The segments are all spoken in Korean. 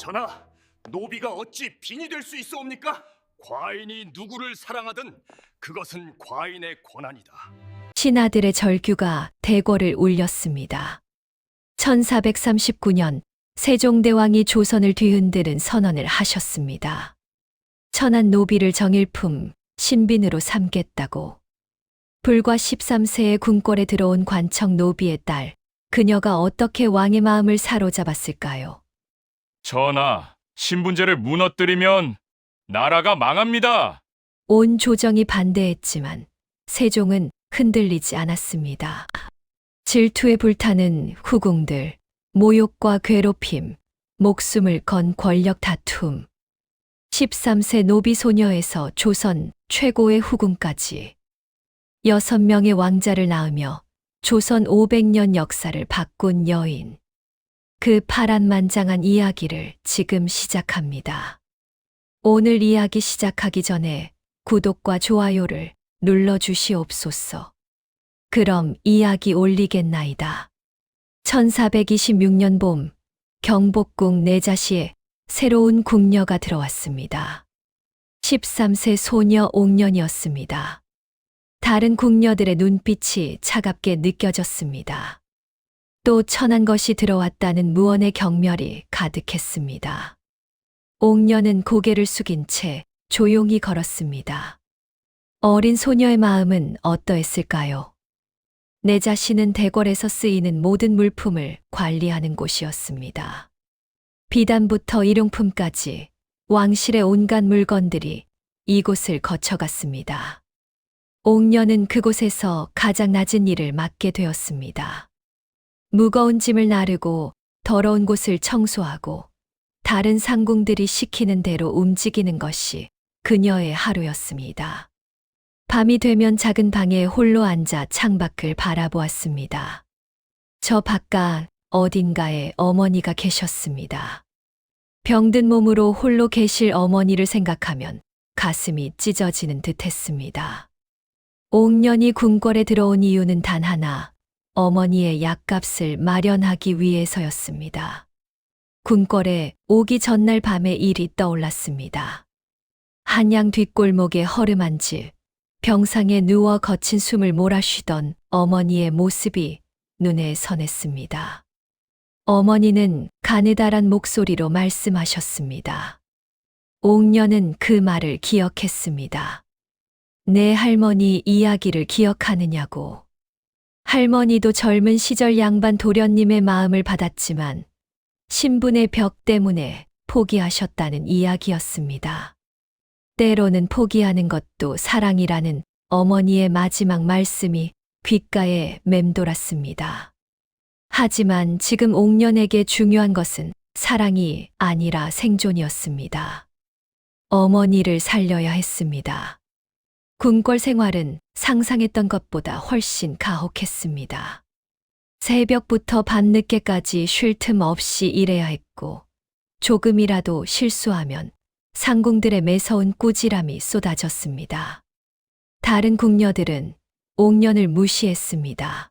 전하, 노비가 어찌 빈이 될 수 있사옵니까? 과인이 누구를 사랑하든 그것은 과인의 권한이다. 신하들의 절규가 대궐을 울렸습니다. 1439년 세종대왕이 조선을 뒤흔드는 선언을 하셨습니다. 천한 노비를 정일품, 신빈으로 삼겠다고. 불과 13세의 궁궐에 들어온 관청 노비의 딸, 그녀가 어떻게 왕의 마음을 사로잡았을까요? 전하, 신분제를 무너뜨리면 나라가 망합니다. 온 조정이 반대했지만 세종은 흔들리지 않았습니다. 질투에 불타는 후궁들, 모욕과 괴롭힘, 목숨을 건 권력 다툼. 13세 노비 소녀에서 조선 최고의 후궁까지 6명의 왕자를 낳으며 조선 500년 역사를 바꾼 여인. 그 파란만장한 이야기를 지금 시작합니다. 오늘 이야기 시작하기 전에 구독과 좋아요를 눌러주시옵소서. 그럼 이야기 올리겠나이다. 1426년 봄, 경복궁 내자시에 새로운 궁녀가 들어왔습니다. 13세 소녀 옥년이었습니다. 다른 궁녀들의 눈빛이 차갑게 느껴졌습니다. 또 천한 것이 들어왔다는 무언의 경멸이 가득했습니다. 옥년은 고개를 숙인 채 조용히 걸었습니다. 어린 소녀의 마음은 어떠했을까요? 내 자신은 대궐에서 쓰이는 모든 물품을 관리하는 곳이었습니다. 비단부터 일용품까지 왕실의 온갖 물건들이 이곳을 거쳐갔습니다. 옥년은 그곳에서 가장 낮은 일을 맡게 되었습니다. 무거운 짐을 나르고 더러운 곳을 청소하고 다른 상궁들이 시키는 대로 움직이는 것이 그녀의 하루였습니다. 밤이 되면 작은 방에 홀로 앉아 창밖을 바라보았습니다. 저 바깥 어딘가에 어머니가 계셨습니다. 병든 몸으로 홀로 계실 어머니를 생각하면 가슴이 찢어지는 듯했습니다. 옥년이 궁궐에 들어온 이유는 단 하나, 어머니의 약값을 마련하기 위해서였습니다. 궁궐에 오기 전날 밤에 일이 떠올랐습니다. 한양 뒷골목의 허름한 집, 병상에 누워 거친 숨을 몰아쉬던 어머니의 모습이 눈에 선했습니다. 어머니는 가느다란 목소리로 말씀하셨습니다. 옥년은 그 말을 기억했습니다. 내 할머니 이야기를 기억하느냐고. 할머니도 젊은 시절 양반 도련님의 마음을 받았지만 신분의 벽 때문에 포기하셨다는 이야기였습니다. 때로는 포기하는 것도 사랑이라는 어머니의 마지막 말씀이 귓가에 맴돌았습니다. 하지만 지금 옥년에게 중요한 것은 사랑이 아니라 생존이었습니다. 어머니를 살려야 했습니다. 궁궐 생활은 상상했던 것보다 훨씬 가혹했습니다. 새벽부터 밤늦게까지 쉴 틈 없이 일해야 했고, 조금이라도 실수하면 상궁들의 매서운 꾸지람이 쏟아졌습니다. 다른 궁녀들은 옥년을 무시했습니다.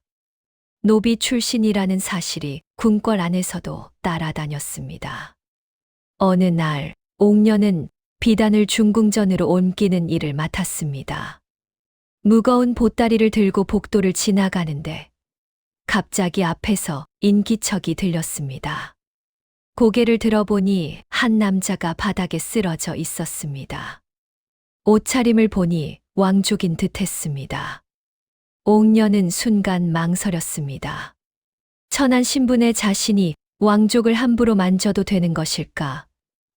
노비 출신이라는 사실이 궁궐 안에서도 따라다녔습니다. 어느 날 옥년은 비단을 중궁전으로 옮기는 일을 맡았습니다. 무거운 보따리를 들고 복도를 지나가는데 갑자기 앞에서 인기척이 들렸습니다. 고개를 들어보니 한 남자가 바닥에 쓰러져 있었습니다. 옷차림을 보니 왕족인 듯했습니다. 옥년은 순간 망설였습니다. 천한 신분의 자신이 왕족을 함부로 만져도 되는 것일까?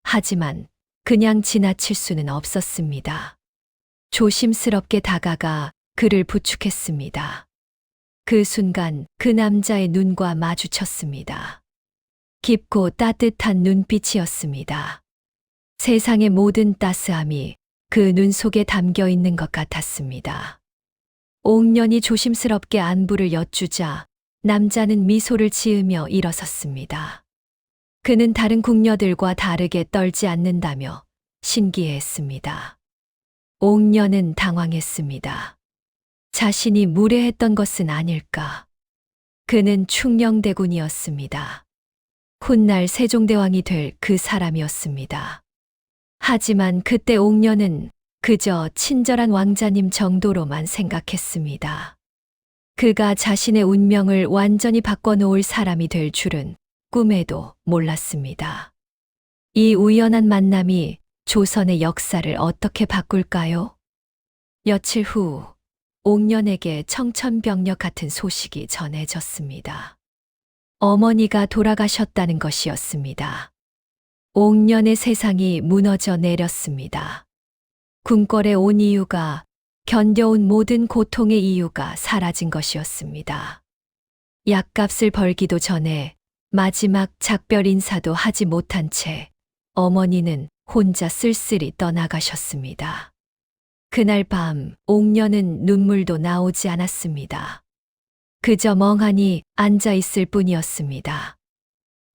하지만 그냥 지나칠 수는 없었습니다. 조심스럽게 다가가 그를 부축했습니다. 그 순간 그 남자의 눈과 마주쳤습니다. 깊고 따뜻한 눈빛이었습니다. 세상의 모든 따스함이 그 눈 속에 담겨 있는 것 같았습니다. 옥년이 조심스럽게 안부를 여쭈자 남자는 미소를 지으며 일어섰습니다. 그는 다른 궁녀들과 다르게 떨지 않는다며 신기해했습니다. 옥년은 당황했습니다. 자신이 무례했던 것은 아닐까. 그는 충녕대군이었습니다. 훗날 세종대왕이 될 그 사람이었습니다. 하지만 그때 옥녀는 그저 친절한 왕자님 정도로만 생각했습니다. 그가 자신의 운명을 완전히 바꿔놓을 사람이 될 줄은 꿈에도 몰랐습니다. 이 우연한 만남이 조선의 역사를 어떻게 바꿀까요? 며칠 후 옥년에게 청천벽력 같은 소식이 전해졌습니다. 어머니가 돌아가셨다는 것이었습니다. 옥년의 세상이 무너져 내렸습니다. 궁궐에 온 이유가 견뎌온 모든 고통의 이유가 사라진 것이었습니다. 약값을 벌기도 전에 마지막 작별 인사도 하지 못한 채 어머니는 혼자 쓸쓸히 떠나가셨습니다. 그날 밤 옥녀는 눈물도 나오지 않았습니다. 그저 멍하니 앉아 있을 뿐이었습니다.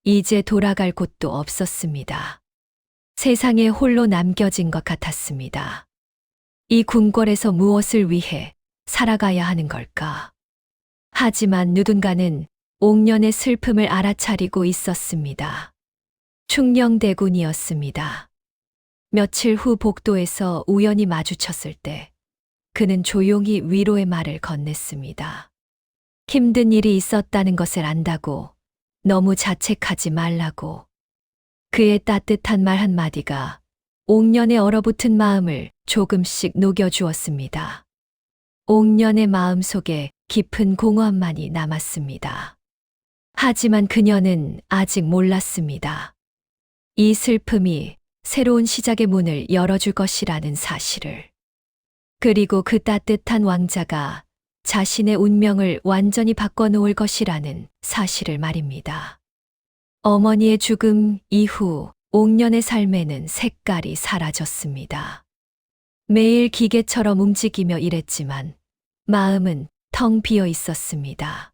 이제 돌아갈 곳도 없었습니다. 세상에 홀로 남겨진 것 같았습니다. 이 궁궐에서 무엇을 위해 살아가야 하는 걸까? 하지만 누군가는 옥년의 슬픔을 알아차리고 있었습니다. 충녕대군이었습니다. 며칠 후 복도에서 우연히 마주쳤을 때 그는 조용히 위로의 말을 건넸습니다. 힘든 일이 있었다는 것을 안다고, 너무 자책하지 말라고. 그의 따뜻한 말 한마디가 옥년의 얼어붙은 마음을 조금씩 녹여주었습니다. 옥년의 마음 속에 깊은 공허함만이 남았습니다. 하지만 그녀는 아직 몰랐습니다. 이 슬픔이 새로운 시작의 문을 열어줄 것이라는 사실을. 그리고 그 따뜻한 왕자가 자신의 운명을 완전히 바꿔놓을 것이라는 사실을 말입니다. 어머니의 죽음 이후 옥년의 삶에는 색깔이 사라졌습니다. 매일 기계처럼 움직이며 일했지만 마음은 텅 비어 있었습니다.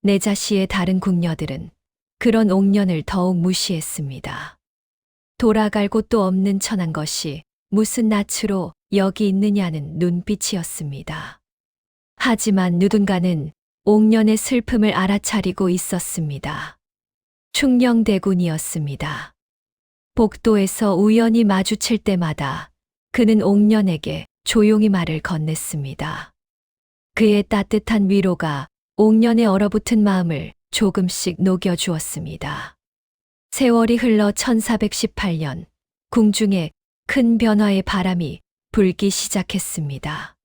내자시의 다른 궁녀들은 그런 옥년을 더욱 무시했습니다. 돌아갈 곳도 없는 천한 것이 무슨 낯으로 여기 있느냐는 눈빛이었습니다. 하지만 누군가는 옥년의 슬픔을 알아차리고 있었습니다. 충녕대군이었습니다. 복도에서 우연히 마주칠 때마다 그는 옥년에게 조용히 말을 건넸습니다. 그의 따뜻한 위로가 옥년의 얼어붙은 마음을 조금씩 녹여주었습니다. 세월이 흘러 1418년 궁중에 큰 변화의 바람이 불기 시작했습니다.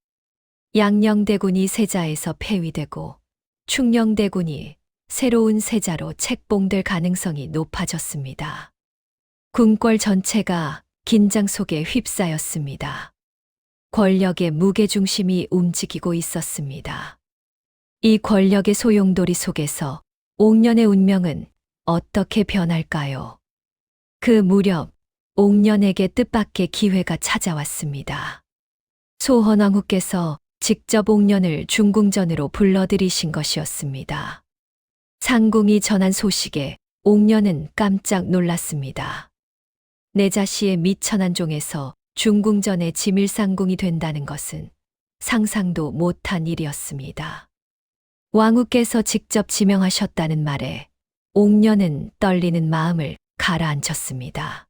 양녕대군이 세자에서 폐위되고 충녕대군이 새로운 세자로 책봉될 가능성이 높아졌습니다. 궁궐 전체가 긴장 속에 휩싸였습니다. 권력의 무게중심이 움직이고 있었습니다. 이 권력의 소용돌이 속에서 옥년의 운명은 어떻게 변할까요? 그 무렵 옥년에게 뜻밖의 기회가 찾아왔습니다. 소헌왕후께서 직접 옥년을 중궁전으로 불러들이신 것이었습니다. 상궁이 전한 소식에 옥년은 깜짝 놀랐습니다. 내자시의 미천한 종에서 중궁전의 지밀상궁이 된다는 것은 상상도 못한 일이었습니다. 왕후께서 직접 지명하셨다는 말에 옥년은 떨리는 마음을 가라앉혔습니다.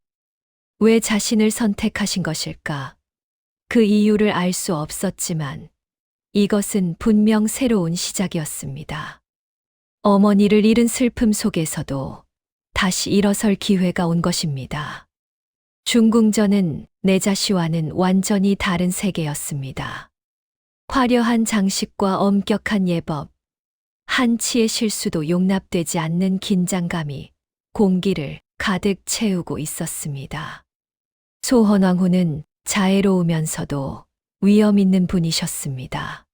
왜 자신을 선택하신 것일까? 그 이유를 알 수 없었지만 이것은 분명 새로운 시작이었습니다. 어머니를 잃은 슬픔 속에서도 다시 일어설 기회가 온 것입니다. 중궁전은 내자시와는 완전히 다른 세계였습니다. 화려한 장식과 엄격한 예법, 한치의 실수도 용납되지 않는 긴장감이 공기를 가득 채우고 있었습니다. 소헌왕후는 자애로우면서도 위험 있는 분이셨습니다.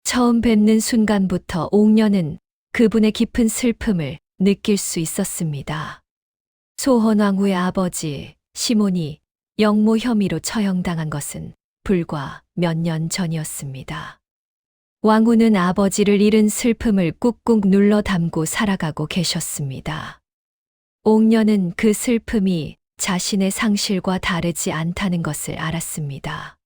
처음 뵙는 순간부터 옥년은 그분의 깊은 슬픔을 느낄 수 있었습니다. 소헌왕후의 아버지 시몬이 영모 혐의로 처형당한 것은 불과 몇 년 전이었습니다. 왕후는 아버지를 잃은 슬픔을 꾹꾹 눌러 담고 살아가고 계셨습니다. 옥년은 그 슬픔이 자신의 상실과 다르지 않다는 것을 알았습니다.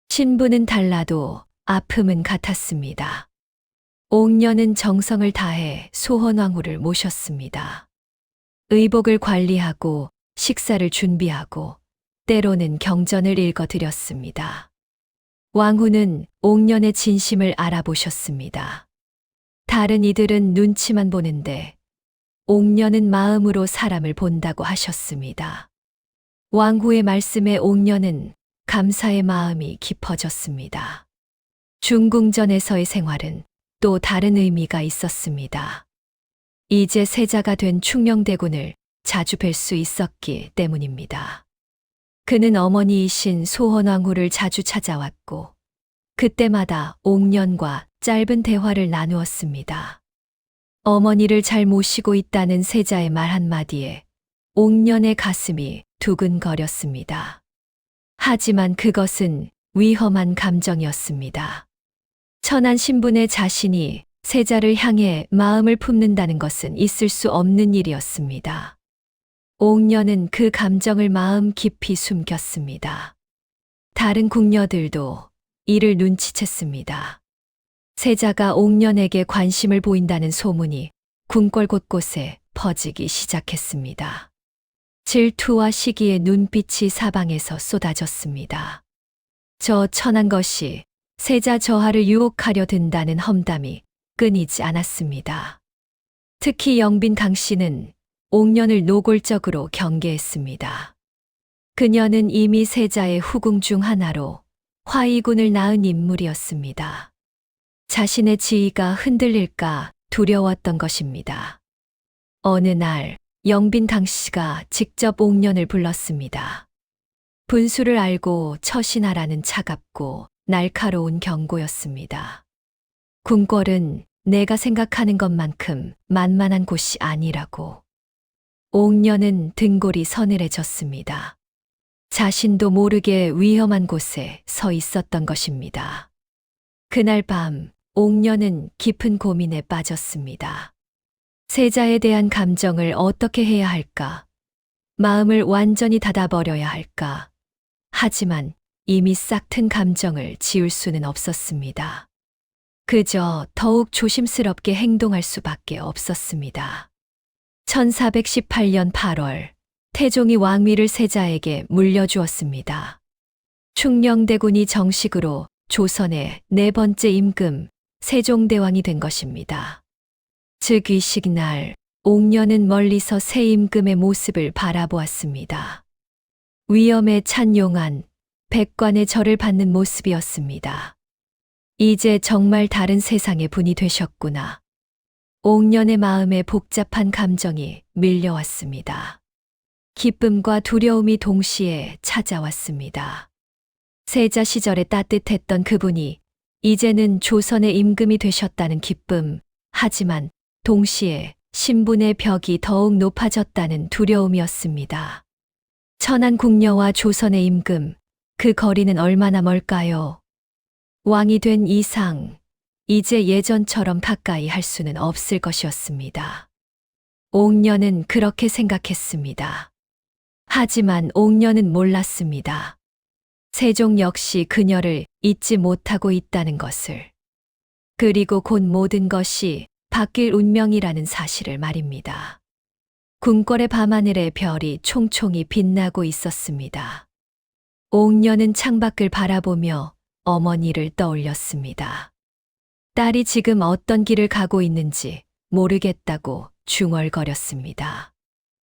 신분은 달라도 아픔은 같았습니다. 옥년은 정성을 다해 소헌왕후를 모셨습니다. 의복을 관리하고 식사를 준비하고 때로는 경전을 읽어드렸습니다. 왕후는 옥년의 진심을 알아보셨습니다. 다른 이들은 눈치만 보는데 옥년은 마음으로 사람을 본다고 하셨습니다. 왕후의 말씀에 옥년은 감사의 마음이 깊어졌습니다. 중궁전에서의 생활은 또 다른 의미가 있었습니다. 이제 세자가 된 충녕대군을 자주 뵐 수 있었기 때문입니다. 그는 어머니이신 소헌왕후를 자주 찾아왔고 그때마다 옥년과 짧은 대화를 나누었습니다. 어머니를 잘 모시고 있다는 세자의 말 한마디에 옥년의 가슴이 두근거렸습니다. 하지만 그것은 위험한 감정이었습니다. 천한 신분의 자신이 세자를 향해 마음을 품는다는 것은 있을 수 없는 일이었습니다. 옥년은 그 감정을 마음 깊이 숨겼습니다. 다른 궁녀들도 이를 눈치챘습니다. 세자가 옥년에게 관심을 보인다는 소문이 궁궐 곳곳에 퍼지기 시작했습니다. 질투와 시기의 눈빛이 사방에서 쏟아졌습니다. 저 천한 것이 세자 저하를 유혹하려 든다는 험담이 끊이지 않았습니다. 특히 영빈 강씨는 옥년을 노골적으로 경계했습니다. 그녀는 이미 세자의 후궁 중 하나로 화이군을 낳은 인물이었습니다. 자신의 지위가 흔들릴까 두려웠던 것입니다. 어느 날 영빈 강씨가 직접 옥년을 불렀습니다. 분수를 알고 처신하라는 차갑고 날카로운 경고였습니다. 궁궐은 내가 생각하는 것만큼 만만한 곳이 아니라고. 옥년은 등골이 서늘해졌습니다. 자신도 모르게 위험한 곳에 서 있었던 것입니다. 그날 밤 옥년은 깊은 고민에 빠졌습니다. 세자에 대한 감정을 어떻게 해야 할까? 마음을 완전히 닫아버려야 할까? 하지만 이미 싹튼 감정을 지울 수는 없었습니다. 그저 더욱 조심스럽게 행동할 수밖에 없었습니다. 1418년 8월 태종이 왕위를 세자에게 물려주었습니다. 충녕대군이 정식으로 조선의 네 번째 임금 세종대왕이 된 것입니다. 즉 이식날 옥년은 멀리서 새 임금의 모습을 바라보았습니다. 위엄에 찬 용한 백관의 절을 받는 모습이었습니다. 이제 정말 다른 세상의 분이 되셨구나. 옥년의 마음에 복잡한 감정이 밀려왔습니다. 기쁨과 두려움이 동시에 찾아왔습니다. 세자 시절에 따뜻했던 그분이 이제는 조선의 임금이 되셨다는 기쁨, 하지만 동시에 신분의 벽이 더욱 높아졌다는 두려움이었습니다. 천한 궁녀와 조선의 임금, 그 거리는 얼마나 멀까요? 왕이 된 이상, 이제 예전처럼 가까이 할 수는 없을 것이었습니다. 옥년은 그렇게 생각했습니다. 하지만 옥년은 몰랐습니다. 세종 역시 그녀를 잊지 못하고 있다는 것을. 그리고 곧 모든 것이 바뀔 운명이라는 사실을 말입니다. 궁궐의 밤하늘에 별이 총총히 빛나고 있었습니다. 옥년은 창밖을 바라보며 어머니를 떠올렸습니다. 딸이 지금 어떤 길을 가고 있는지 모르겠다고 중얼거렸습니다.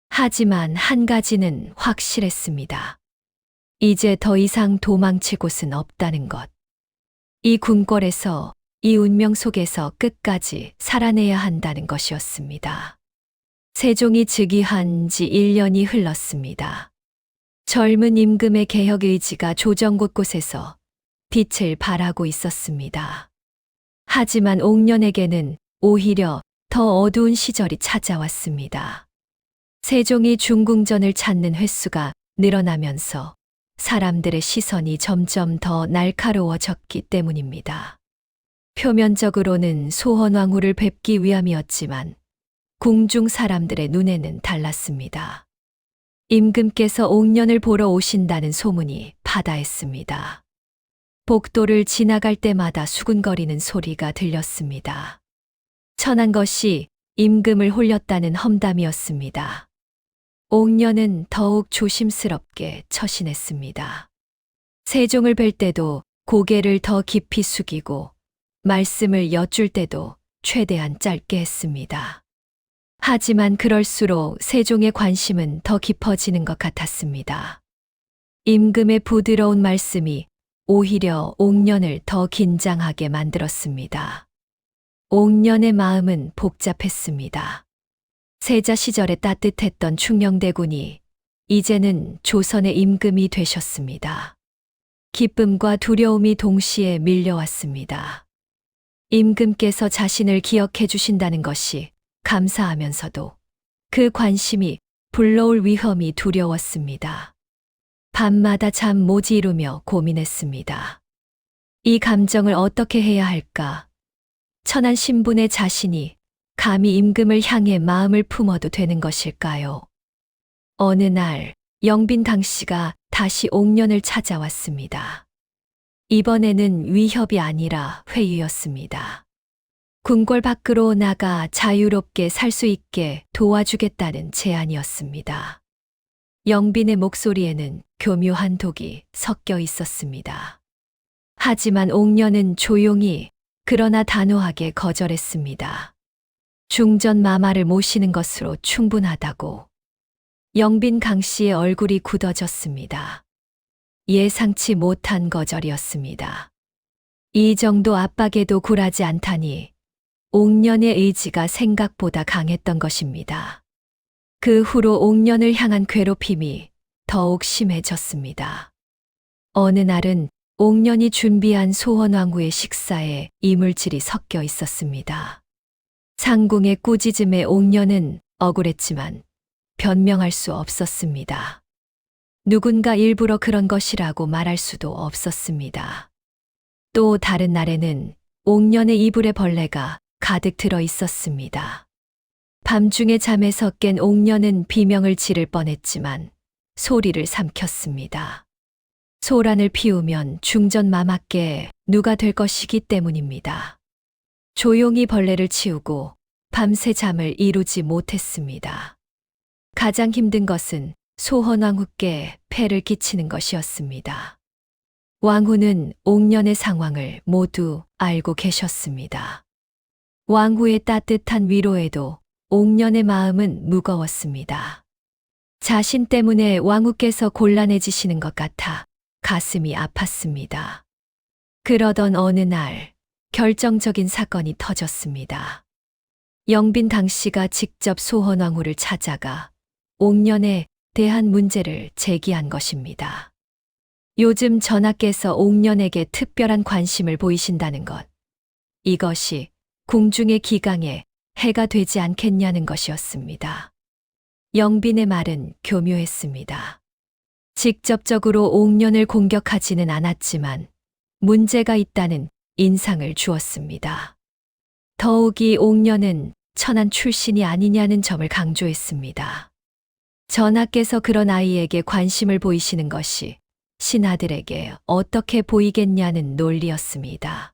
하지만 한 가지는 확실했습니다. 이제 더 이상 도망칠 곳은 없다는 것. 이 궁궐에서, 이 운명 속에서 끝까지 살아내야 한다는 것이었습니다. 세종이 즉위한 지 1년이 흘렀습니다. 젊은 임금의 개혁 의지가 조정 곳곳에서 빛을 발하고 있었습니다. 하지만 옥년에게는 오히려 더 어두운 시절이 찾아왔습니다. 세종이 중궁전을 찾는 횟수가 늘어나면서 사람들의 시선이 점점 더 날카로워졌기 때문입니다. 표면적으로는 소헌왕후를 뵙기 위함이었지만 궁중 사람들의 눈에는 달랐습니다. 임금께서 옥년을 보러 오신다는 소문이 파다했습니다. 복도를 지나갈 때마다 수군거리는 소리가 들렸습니다. 천한 것이 임금을 홀렸다는 험담이었습니다. 옥녀는 더욱 조심스럽게 처신했습니다. 세종을 뵐 때도 고개를 더 깊이 숙이고 말씀을 여쭐 때도 최대한 짧게 했습니다. 하지만 그럴수록 세종의 관심은 더 깊어지는 것 같았습니다. 임금의 부드러운 말씀이 오히려 옥년을 더 긴장하게 만들었습니다. 옥년의 마음은 복잡했습니다. 세자 시절에 따뜻했던 충녕대군이 이제는 조선의 임금이 되셨습니다. 기쁨과 두려움이 동시에 밀려왔습니다. 임금께서 자신을 기억해 주신다는 것이 감사하면서도 그 관심이 불러올 위험이 두려웠습니다. 밤마다 잠 못 이루며 고민했습니다. 이 감정을 어떻게 해야 할까? 천한 신분의 자신이 감히 임금을 향해 마음을 품어도 되는 것일까요? 어느 날 영빈 당씨가 다시 옥년을 찾아왔습니다. 이번에는 위협이 아니라 회유였습니다. 궁궐 밖으로 나가 자유롭게 살 수 있게 도와주겠다는 제안이었습니다. 영빈의 목소리에는 교묘한 독이 섞여 있었습니다. 하지만 옥년은 조용히 그러나 단호하게 거절했습니다. 중전 마마를 모시는 것으로 충분하다고. 영빈 강씨의 얼굴이 굳어졌습니다. 예상치 못한 거절이었습니다. 이 정도 압박에도 굴하지 않다니 옥년의 의지가 생각보다 강했던 것입니다. 그 후로 옥년을 향한 괴롭힘이 더욱 심해졌습니다. 어느 날은 옥년이 준비한 소헌왕후의 식사에 이물질이 섞여 있었습니다. 상궁의 꾸짖음에 옥년은 억울했지만 변명할 수 없었습니다. 누군가 일부러 그런 것이라고 말할 수도 없었습니다. 또 다른 날에는 옥년의 이불에 벌레가 가득 들어 있었습니다. 밤중에 잠에서 깬 옥년은 비명을 지를 뻔했지만 소리를 삼켰습니다. 소란을 피우면 중전 마마께 누가 될 것이기 때문입니다. 조용히 벌레를 치우고 밤새 잠을 이루지 못했습니다. 가장 힘든 것은 소헌왕후께 폐를 끼치는 것이었습니다. 왕후는 옥년의 상황을 모두 알고 계셨습니다. 왕후의 따뜻한 위로에도 옥년의 마음은 무거웠습니다. 자신 때문에 왕후께서 곤란해지시는 것 같아 가슴이 아팠습니다. 그러던 어느 날 결정적인 사건이 터졌습니다. 영빈 당씨가 직접 소헌왕후를 찾아가 옥년에 대한 문제를 제기한 것입니다. 요즘 전하께서 옥년에게 특별한 관심을 보이신다는 것, 이것이 궁중의 기강에 해가 되지 않겠냐는 것이었습니다. 영빈의 말은 교묘했습니다. 직접적으로 옥년을 공격하지는 않았지만 문제가 있다는 인상을 주었습니다. 더욱이 옥년은 천한 출신이 아니냐는 점을 강조했습니다. 전하께서 그런 아이에게 관심을 보이시는 것이 신하들에게 어떻게 보이겠냐는 논리였습니다.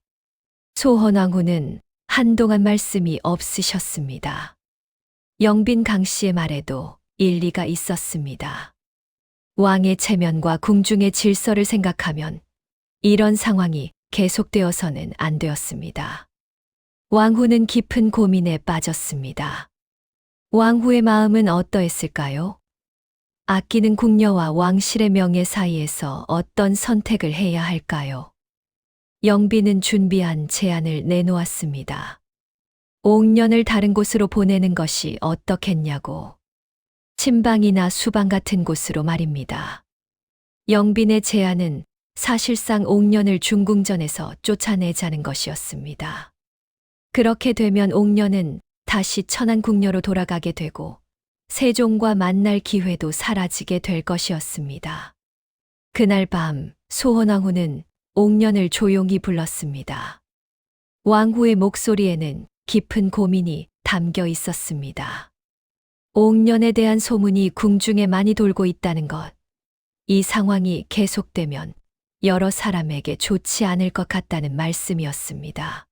소헌왕후는 한동안 말씀이 없으셨습니다. 영빈 강씨의 말에도 일리가 있었습니다. 왕의 체면과 궁중의 질서를 생각하면 이런 상황이 계속되어서는 안 되었습니다. 왕후는 깊은 고민에 빠졌습니다. 왕후의 마음은 어떠했을까요? 아끼는 궁녀와 왕실의 명예 사이에서 어떤 선택을 해야 할까요? 영빈은 준비한 제안을 내놓았습니다. 옥년을 다른 곳으로 보내는 것이 어떻겠냐고. 침방이나 수방 같은 곳으로 말입니다. 영빈의 제안은 사실상 옥년을 중궁전에서 쫓아내자는 것이었습니다. 그렇게 되면 옥년은 다시 천안궁녀로 돌아가게 되고 세종과 만날 기회도 사라지게 될 것이었습니다. 그날 밤 소헌왕후는 옥년을 조용히 불렀습니다. 왕후의 목소리에는 깊은 고민이 담겨 있었습니다. 옥년에 대한 소문이 궁중에 많이 돌고 있다는 것, 이 상황이 계속되면 여러 사람에게 좋지 않을 것 같다는 말씀이었습니다.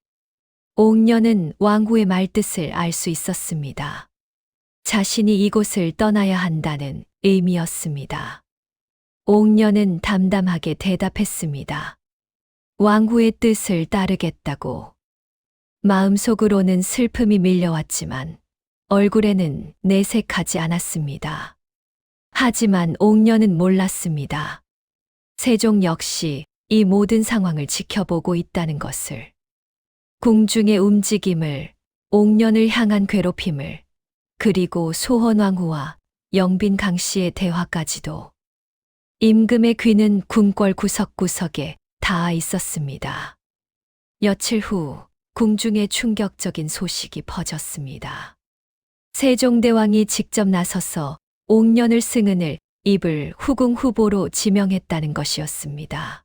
옥년은 왕후의 말뜻을 알 수 있었습니다. 자신이 이곳을 떠나야 한다는 의미였습니다. 옥녀는 담담하게 대답했습니다. 왕후의 뜻을 따르겠다고. 마음속으로는 슬픔이 밀려왔지만 얼굴에는 내색하지 않았습니다. 하지만 옥녀는 몰랐습니다. 세종 역시 이 모든 상황을 지켜보고 있다는 것을. 궁중의 움직임을, 옥년을 향한 괴롭힘을, 그리고 소헌왕후와 영빈 강씨의 대화까지도. 임금의 귀는 궁궐 구석구석에 닿아 있었습니다. 며칠 후 궁중에 충격적인 소식이 퍼졌습니다. 세종대왕이 직접 나서서 옥년을 승은을 입을 후궁 후보로 지명했다는 것이었습니다.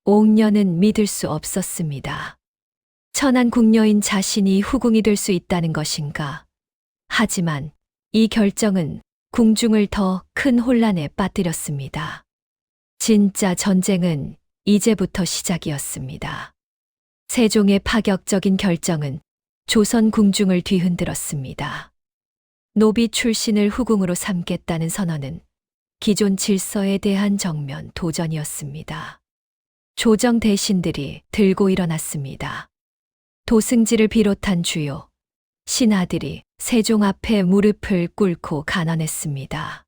옥년은 믿을 수 없었습니다. 천한 궁녀인 자신이 후궁이 될 수 있다는 것인가? 하지만 이 결정은 궁중을 더 큰 혼란에 빠뜨렸습니다. 진짜 전쟁은 이제부터 시작이었습니다. 세종의 파격적인 결정은 조선 궁중을 뒤흔들었습니다. 노비 출신을 후궁으로 삼겠다는 선언은 기존 질서에 대한 정면 도전이었습니다. 조정 대신들이 들고 일어났습니다. 도승지를 비롯한 주요 신하들이 세종 앞에 무릎을 꿇고 간언했습니다.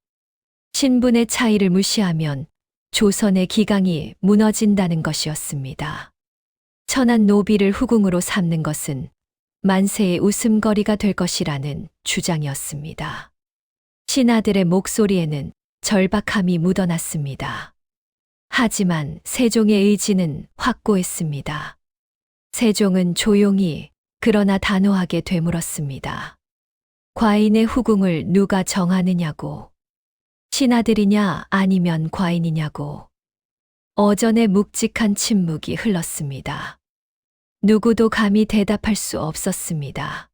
신분의 차이를 무시하면 조선의 기강이 무너진다는 것이었습니다. 천한 노비를 후궁으로 삼는 것은 만세의 웃음거리가 될 것이라는 주장이었습니다. 신하들의 목소리에는 절박함이 묻어났습니다. 하지만 세종의 의지는 확고했습니다. 세종은 조용히 그러나 단호하게 되물었습니다. 과인의 후궁을 누가 정하느냐고. 신하들이냐 아니면 과인이냐고. 어전의 묵직한 침묵이 흘렀습니다. 누구도 감히 대답할 수 없었습니다.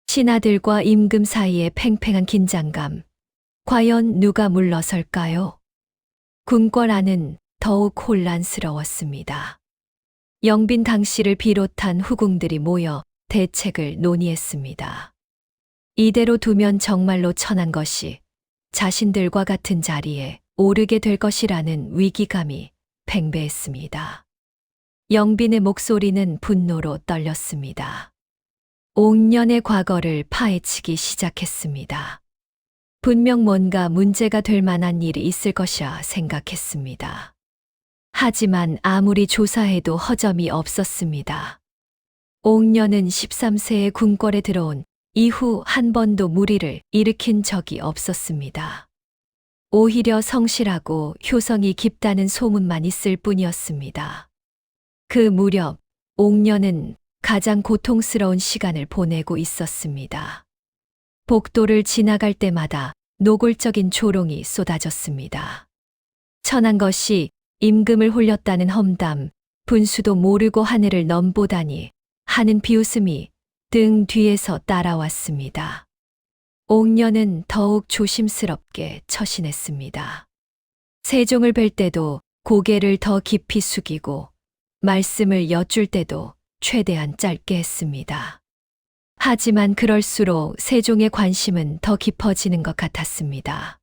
신하들과 임금 사이의 팽팽한 긴장감. 과연 누가 물러설까요? 궁궐 안은 더욱 혼란스러웠습니다. 영빈 강씨를 비롯한 후궁들이 모여 대책을 논의했습니다. 이대로 두면 정말로 천한 것이 자신들과 같은 자리에 오르게 될 것이라는 위기감이 팽배했습니다. 영빈의 목소리는 분노로 떨렸습니다. 옥년의 과거를 파헤치기 시작했습니다. 분명 뭔가 문제가 될 만한 일이 있을 것이라 생각했습니다. 하지만 아무리 조사해도 허점이 없었습니다. 옥년은 13세에 궁궐에 들어온 이후 한 번도 무리를 일으킨 적이 없었습니다. 오히려 성실하고 효성이 깊다는 소문만 있을 뿐이었습니다. 그 무렵 옥년은 가장 고통스러운 시간을 보내고 있었습니다. 복도를 지나갈 때마다 노골적인 조롱이 쏟아졌습니다. 천한 것이 임금을 홀렸다는 험담, 분수도 모르고 하늘을 넘보다니 하는 비웃음이 등 뒤에서 따라왔습니다. 옥년은 더욱 조심스럽게 처신했습니다. 세종을 뵐 때도 고개를 더 깊이 숙이고 말씀을 여쭐 때도 최대한 짧게 했습니다. 하지만 그럴수록 세종의 관심은 더 깊어지는 것 같았습니다.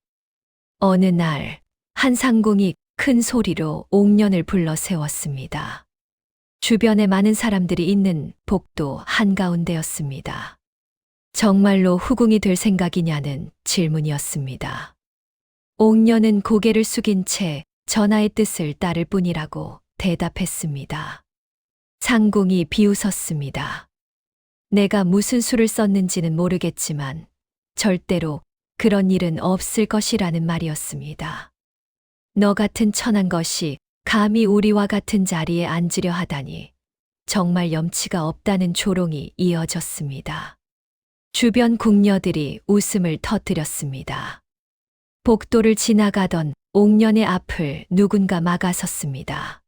어느 날 한 상궁이 큰 소리로 옥년을 불러 세웠습니다. 주변에 많은 사람들이 있는 복도 한가운데였습니다. 정말로 후궁이 될 생각이냐는 질문이었습니다. 옥년은 고개를 숙인 채 전하의 뜻을 따를 뿐이라고 대답했습니다. 상궁이 비웃었습니다. 내가 무슨 수를 썼는지는 모르겠지만 절대로 그런 일은 없을 것이라는 말이었습니다. 너 같은 천한 것이 감히 우리와 같은 자리에 앉으려 하다니 정말 염치가 없다는 조롱이 이어졌습니다. 주변 궁녀들이 웃음을 터뜨렸습니다. 복도를 지나가던 옥년의 앞을 누군가 막아섰습니다.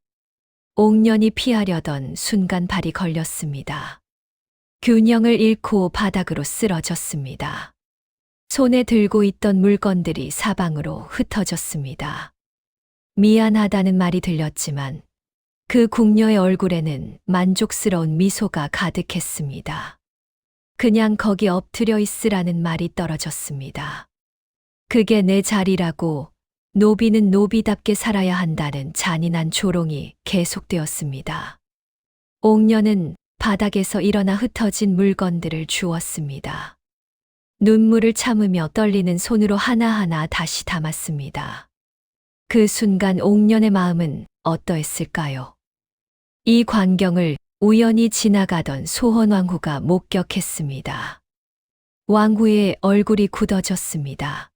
옥년이 피하려던 순간 발이 걸렸습니다. 균형을 잃고 바닥으로 쓰러졌습니다. 손에 들고 있던 물건들이 사방으로 흩어졌습니다. 미안하다는 말이 들렸지만 그 궁녀의 얼굴에는 만족스러운 미소가 가득했습니다. 그냥 거기 엎드려 있으라는 말이 떨어졌습니다. 그게 내 자리라고, 노비는 노비답게 살아야 한다는 잔인한 조롱이 계속되었습니다. 옥녀는 바닥에서 일어나 흩어진 물건들을 주웠습니다. 눈물을 참으며 떨리는 손으로 하나하나 다시 담았습니다. 그 순간 옥년의 마음은 어떠했을까요? 이 광경을 우연히 지나가던 소헌왕후가 목격했습니다. 왕후의 얼굴이 굳어졌습니다.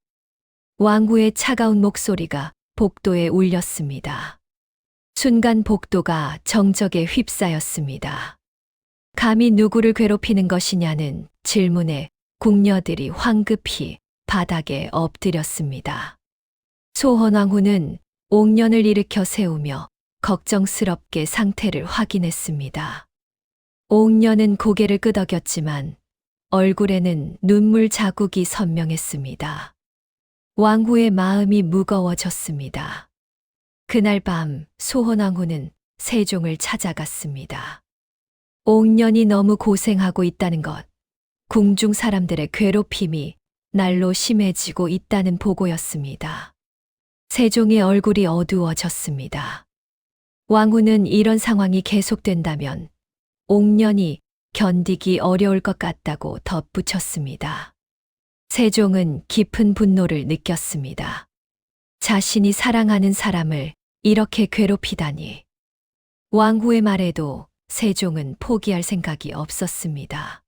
왕후의 차가운 목소리가 복도에 울렸습니다. 순간 복도가 정적에 휩싸였습니다. 감히 누구를 괴롭히는 것이냐는 질문에 궁녀들이 황급히 바닥에 엎드렸습니다. 소헌왕후는 옥년을 일으켜 세우며 걱정스럽게 상태를 확인했습니다. 옥년은 고개를 끄덕였지만 얼굴에는 눈물 자국이 선명했습니다. 왕후의 마음이 무거워졌습니다. 그날 밤 소헌왕후는 세종을 찾아갔습니다. 옥년이 너무 고생하고 있다는 것, 궁중 사람들의 괴롭힘이 날로 심해지고 있다는 보고였습니다. 세종의 얼굴이 어두워졌습니다. 왕후는 이런 상황이 계속된다면 옥년이 견디기 어려울 것 같다고 덧붙였습니다. 세종은 깊은 분노를 느꼈습니다. 자신이 사랑하는 사람을 이렇게 괴롭히다니. 왕후의 말에도 세종은 포기할 생각이 없었습니다.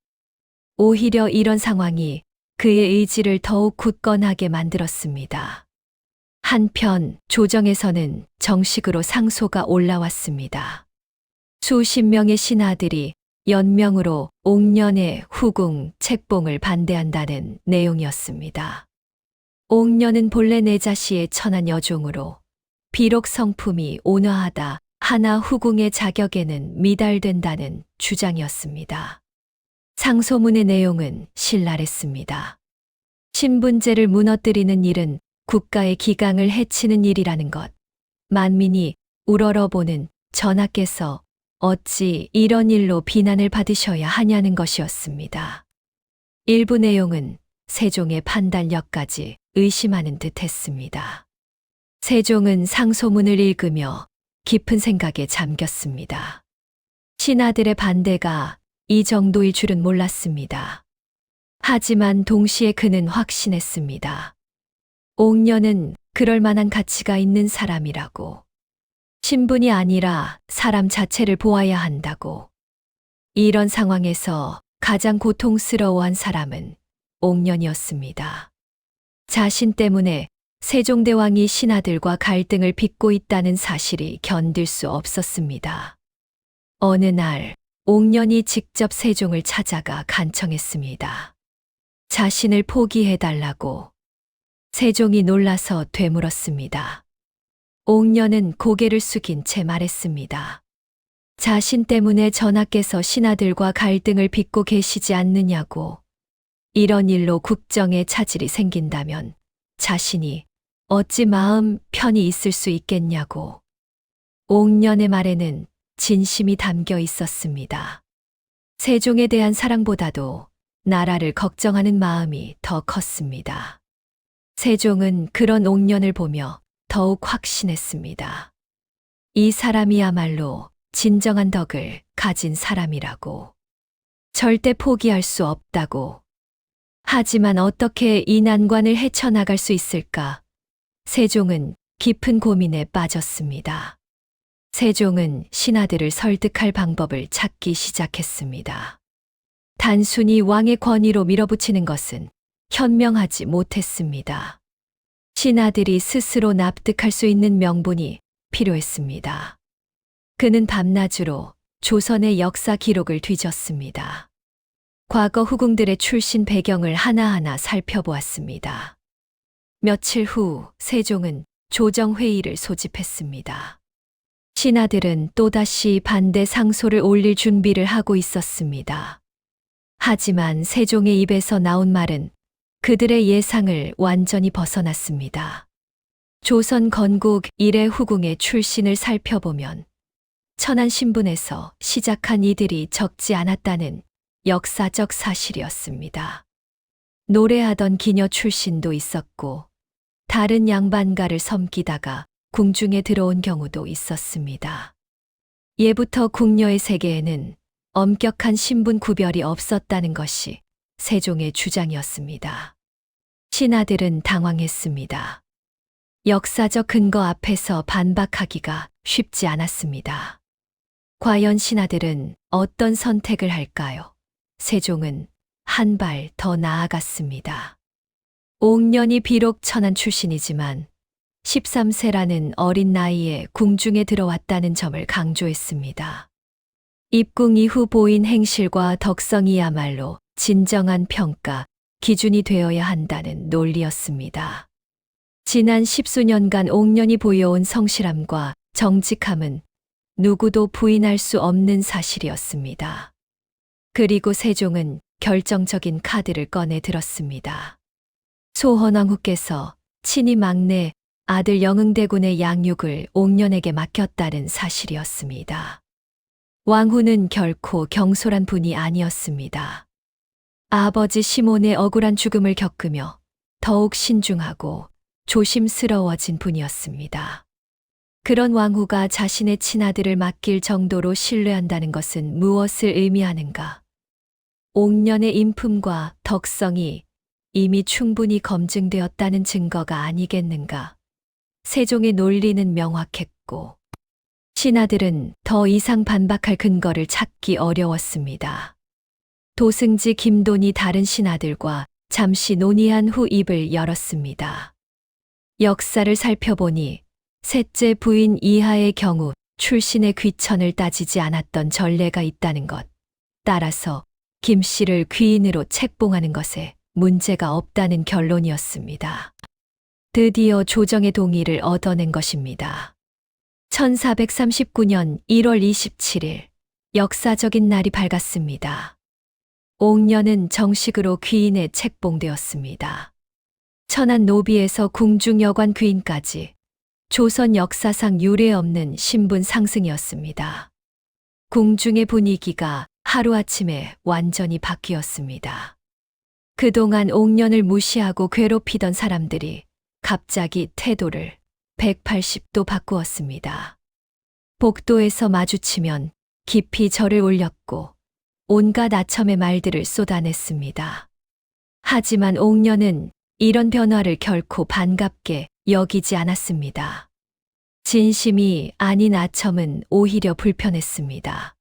오히려 이런 상황이 그의 의지를 더욱 굳건하게 만들었습니다. 한편 조정에서는 정식으로 상소가 올라왔습니다. 수십 명의 신하들이 연명으로 옥년의 후궁 책봉을 반대한다는 내용이었습니다. 옥년은 본래 내자시의 천한 여종으로 비록 성품이 온화하다 하나 후궁의 자격에는 미달된다는 주장이었습니다. 상소문의 내용은 신랄했습니다. 신분제를 무너뜨리는 일은 국가의 기강을 해치는 일이라는 것, 만민이 우러러보는 전하께서 어찌 이런 일로 비난을 받으셔야 하냐는 것이었습니다. 일부 내용은 세종의 판단력까지 의심하는 듯 했습니다. 세종은 상소문을 읽으며 깊은 생각에 잠겼습니다. 신하들의 반대가 이 정도일 줄은 몰랐습니다. 하지만 동시에 그는 확신했습니다. 옥년은 그럴 만한 가치가 있는 사람이라고. 신분이 아니라 사람 자체를 보아야 한다고. 이런 상황에서 가장 고통스러워한 사람은 옥년이었습니다. 자신 때문에 세종대왕이 신하들과 갈등을 빚고 있다는 사실이 견딜 수 없었습니다. 어느 날 옥년이 직접 세종을 찾아가 간청했습니다. 자신을 포기해달라고. 세종이 놀라서 되물었습니다. 옥년은 고개를 숙인 채 말했습니다. 자신 때문에 전하께서 신하들과 갈등을 빚고 계시지 않느냐고. 이런 일로 국정에 차질이 생긴다면 자신이 어찌 마음 편히 있을 수 있겠냐고. 옥년의 말에는 진심이 담겨 있었습니다. 세종에 대한 사랑보다도 나라를 걱정하는 마음이 더 컸습니다. 세종은 그런 옥년을 보며 더욱 확신했습니다. 이 사람이야말로 진정한 덕을 가진 사람이라고. 절대 포기할 수 없다고. 하지만 어떻게 이 난관을 헤쳐나갈 수 있을까? 세종은 깊은 고민에 빠졌습니다. 세종은 신하들을 설득할 방법을 찾기 시작했습니다. 단순히 왕의 권위로 밀어붙이는 것은 현명하지 못했습니다. 신하들이 스스로 납득할 수 있는 명분이 필요했습니다. 그는 밤낮으로 조선의 역사 기록을 뒤졌습니다. 과거 후궁들의 출신 배경을 하나하나 살펴보았습니다. 며칠 후 세종은 조정회의를 소집했습니다. 신하들은 또다시 반대 상소를 올릴 준비를 하고 있었습니다. 하지만 세종의 입에서 나온 말은 그들의 예상을 완전히 벗어났습니다. 조선 건국 이래 후궁의 출신을 살펴보면 천한 신분에서 시작한 이들이 적지 않았다는 역사적 사실이었습니다. 노래하던 기녀 출신도 있었고 다른 양반가를 섬기다가 궁중에 들어온 경우도 있었습니다. 예부터 궁녀의 세계에는 엄격한 신분 구별이 없었다는 것이 세종의 주장이었습니다. 신하들은 당황했습니다. 역사적 근거 앞에서 반박하기가 쉽지 않았습니다. 과연 신하들은 어떤 선택을 할까요? 세종은 한 발 더 나아갔습니다. 옥년이 비록 천한 출신이지만 13세라는 어린 나이에 궁중에 들어왔다는 점을 강조했습니다. 입궁 이후 보인 행실과 덕성이야말로 진정한 평가, 기준이 되어야 한다는 논리였습니다. 지난 십수년간 옥년이 보여온 성실함과 정직함은 누구도 부인할 수 없는 사실이었습니다. 그리고 세종은 결정적인 카드를 꺼내 들었습니다. 소헌왕후께서 친히 막내 아들 영흥대군의 양육을 옥년에게 맡겼다는 사실이었습니다. 왕후는 결코 경솔한 분이 아니었습니다. 아버지 시몬의 억울한 죽음을 겪으며 더욱 신중하고 조심스러워진 분이었습니다. 그런 왕후가 자신의 친아들을 맡길 정도로 신뢰한다는 것은 무엇을 의미하는가? 옥년의 인품과 덕성이 이미 충분히 검증되었다는 증거가 아니겠는가? 세종의 논리는 명확했고 신하들은 더 이상 반박할 근거를 찾기 어려웠습니다. 도승지 김돈이 다른 신하들과 잠시 논의한 후 입을 열었습니다. 역사를 살펴보니 셋째 부인 이하의 경우 출신의 귀천을 따지지 않았던 전례가 있다는 것. 따라서 김 씨를 귀인으로 책봉하는 것에 문제가 없다는 결론이었습니다. 드디어 조정의 동의를 얻어낸 것입니다. 1439년 1월 27일, 역사적인 날이 밝았습니다. 옥년은 정식으로 귀인에 책봉되었습니다. 천안 노비에서 궁중 여관 귀인까지 조선 역사상 유례없는 신분 상승이었습니다. 궁중의 분위기가 하루아침에 완전히 바뀌었습니다. 그동안 옥년을 무시하고 괴롭히던 사람들이 갑자기 태도를 180도 바꾸었습니다. 복도에서 마주치면 깊이 절을 올렸고 온갖 아첨의 말들을 쏟아냈습니다. 하지만 옥년은 이런 변화를 결코 반갑게 여기지 않았습니다. 진심이 아닌 아첨은 오히려 불편했습니다.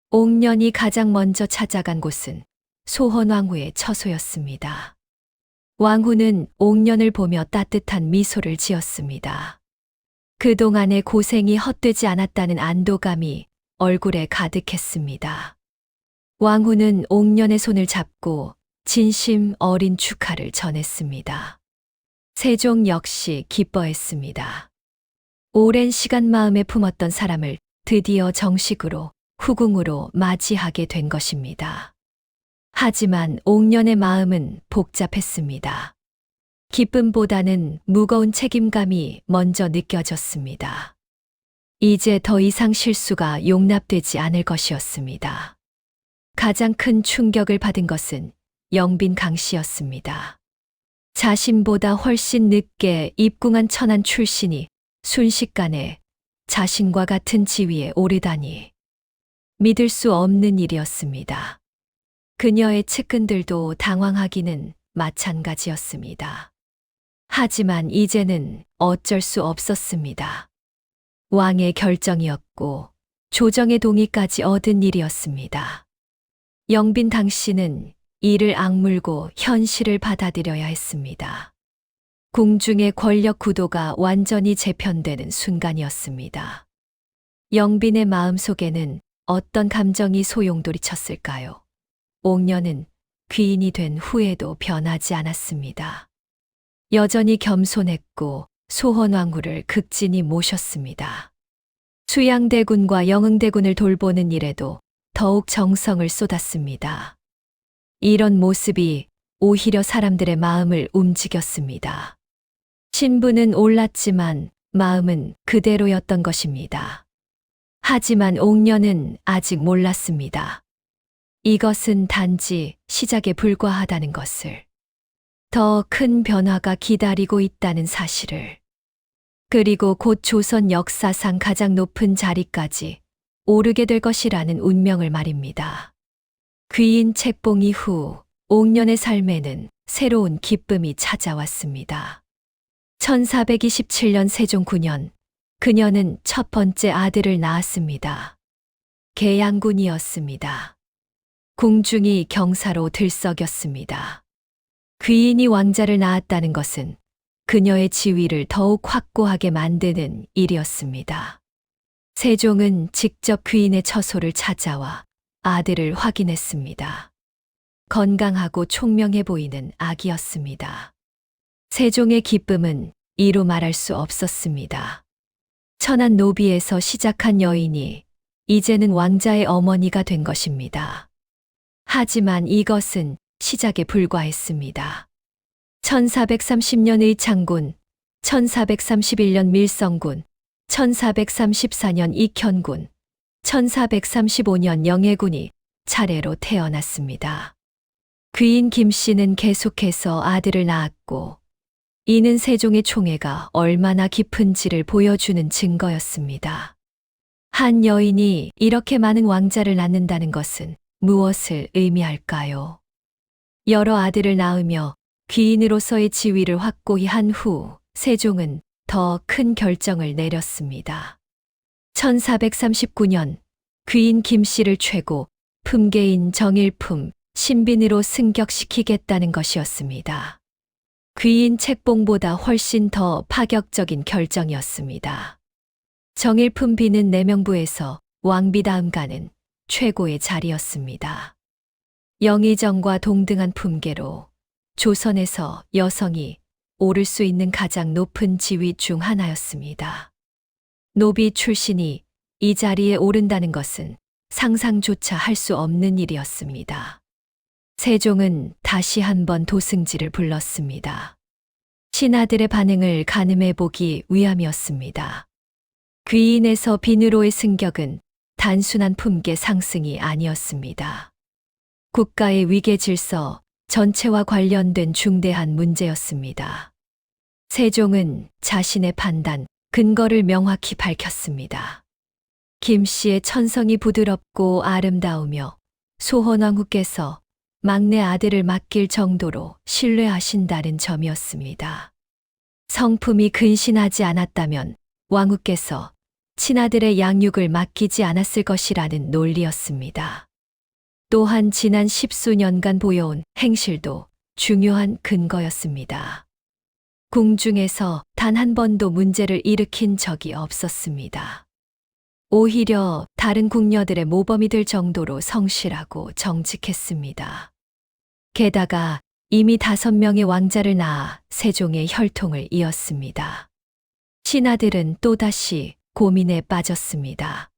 옥년이 가장 먼저 찾아간 곳은 소헌왕후의 처소였습니다. 왕후는 옥년을 보며 따뜻한 미소를 지었습니다. 그동안의 고생이 헛되지 않았다는 안도감이 얼굴에 가득했습니다. 왕후는 옥년의 손을 잡고 진심 어린 축하를 전했습니다. 세종 역시 기뻐했습니다. 오랜 시간 마음에 품었던 사람을 드디어 정식으로 후궁으로 맞이하게 된 것입니다. 하지만 옥년의 마음은 복잡했습니다. 기쁨보다는 무거운 책임감이 먼저 느껴졌습니다. 이제 더 이상 실수가 용납되지 않을 것이었습니다. 가장 큰 충격을 받은 것은 영빈 강 씨였습니다. 자신보다 훨씬 늦게 입궁한 천한 출신이 순식간에 자신과 같은 지위에 오르다니 믿을 수 없는 일이었습니다. 그녀의 측근들도 당황하기는 마찬가지였습니다. 하지만 이제는 어쩔 수 없었습니다. 왕의 결정이었고 조정의 동의까지 얻은 일이었습니다. 영빈 당씨는 이를 악물고 현실을 받아들여야 했습니다. 궁중의 권력 구도가 완전히 재편되는 순간이었습니다. 영빈의 마음속에는 어떤 감정이 소용돌이쳤을까요? 옥년은 귀인이 된 후에도 변하지 않았습니다. 여전히 겸손했고 소헌왕후를 극진히 모셨습니다. 수양대군과 영흥대군을 돌보는 일에도 더욱 정성을 쏟았습니다. 이런 모습이 오히려 사람들의 마음을 움직였습니다. 신분은 올랐지만 마음은 그대로였던 것입니다. 하지만 옥년은 아직 몰랐습니다. 이것은 단지 시작에 불과하다는 것을, 더 큰 변화가 기다리고 있다는 사실을, 그리고 곧 조선 역사상 가장 높은 자리까지 오르게 될 것이라는 운명을 말입니다. 귀인 책봉 이후 옥년의 삶에는 새로운 기쁨이 찾아왔습니다. 1427년 세종 9년, 그녀는 첫 번째 아들을 낳았습니다. 계양군이었습니다. 궁중이 경사로 들썩였습니다. 귀인이 왕자를 낳았다는 것은 그녀의 지위를 더욱 확고하게 만드는 일이었습니다. 세종은 직접 귀인의 처소를 찾아와 아들을 확인했습니다. 건강하고 총명해 보이는 아기였습니다. 세종의 기쁨은 이루 말할 수 없었습니다. 천한 노비에서 시작한 여인이 이제는 왕자의 어머니가 된 것입니다. 하지만 이것은 시작에 불과했습니다. 1430년의 창군, 1431년 밀성군, 1434년 익현군, 1435년 영해군이 차례로 태어났습니다. 귀인 김씨는 계속해서 아들을 낳았고, 이는 세종의 총애가 얼마나 깊은지를 보여주는 증거였습니다. 한 여인이 이렇게 많은 왕자를 낳는다는 것은 무엇을 의미할까요? 여러 아들을 낳으며 귀인으로서의 지위를 확고히 한 후 세종은 더 큰 결정을 내렸습니다. 1439년 귀인 김씨를 최고 품계인 정일품 신빈으로 승격시키겠다는 것이었습니다. 귀인 책봉보다 훨씬 더 파격적인 결정이었습니다. 정일품 비는 내명부에서 왕비 다음 가는 최고의 자리였습니다. 영의정과 동등한 품계로 조선에서 여성이 오를 수 있는 가장 높은 지위 중 하나였습니다. 노비 출신이 이 자리에 오른다는 것은 상상조차 할 수 없는 일이었습니다. 세종은 다시 한번 도승지를 불렀습니다. 신하들의 반응을 가늠해 보기 위함이었습니다. 귀인에서 비누로의 승격은 단순한 품계 상승이 아니었습니다. 국가의 위계 질서 전체와 관련된 중대한 문제였습니다. 세종은 자신의 판단, 근거를 명확히 밝혔습니다. 김 씨의 천성이 부드럽고 아름다우며 소헌왕후께서 막내 아들을 맡길 정도로 신뢰하신다는 점이었습니다. 성품이 근신하지 않았다면 왕후께서 친아들의 양육을 맡기지 않았을 것이라는 논리였습니다. 또한 지난 10수년간 보여온 행실도 중요한 근거였습니다. 궁중에서 단 한 번도 문제를 일으킨 적이 없었습니다. 오히려 다른 궁녀들의 모범이 될 정도로 성실하고 정직했습니다. 게다가 이미 5명의 왕자를 낳아 세종의 혈통을 이었습니다. 신하들은 또다시 고민에 빠졌습니다.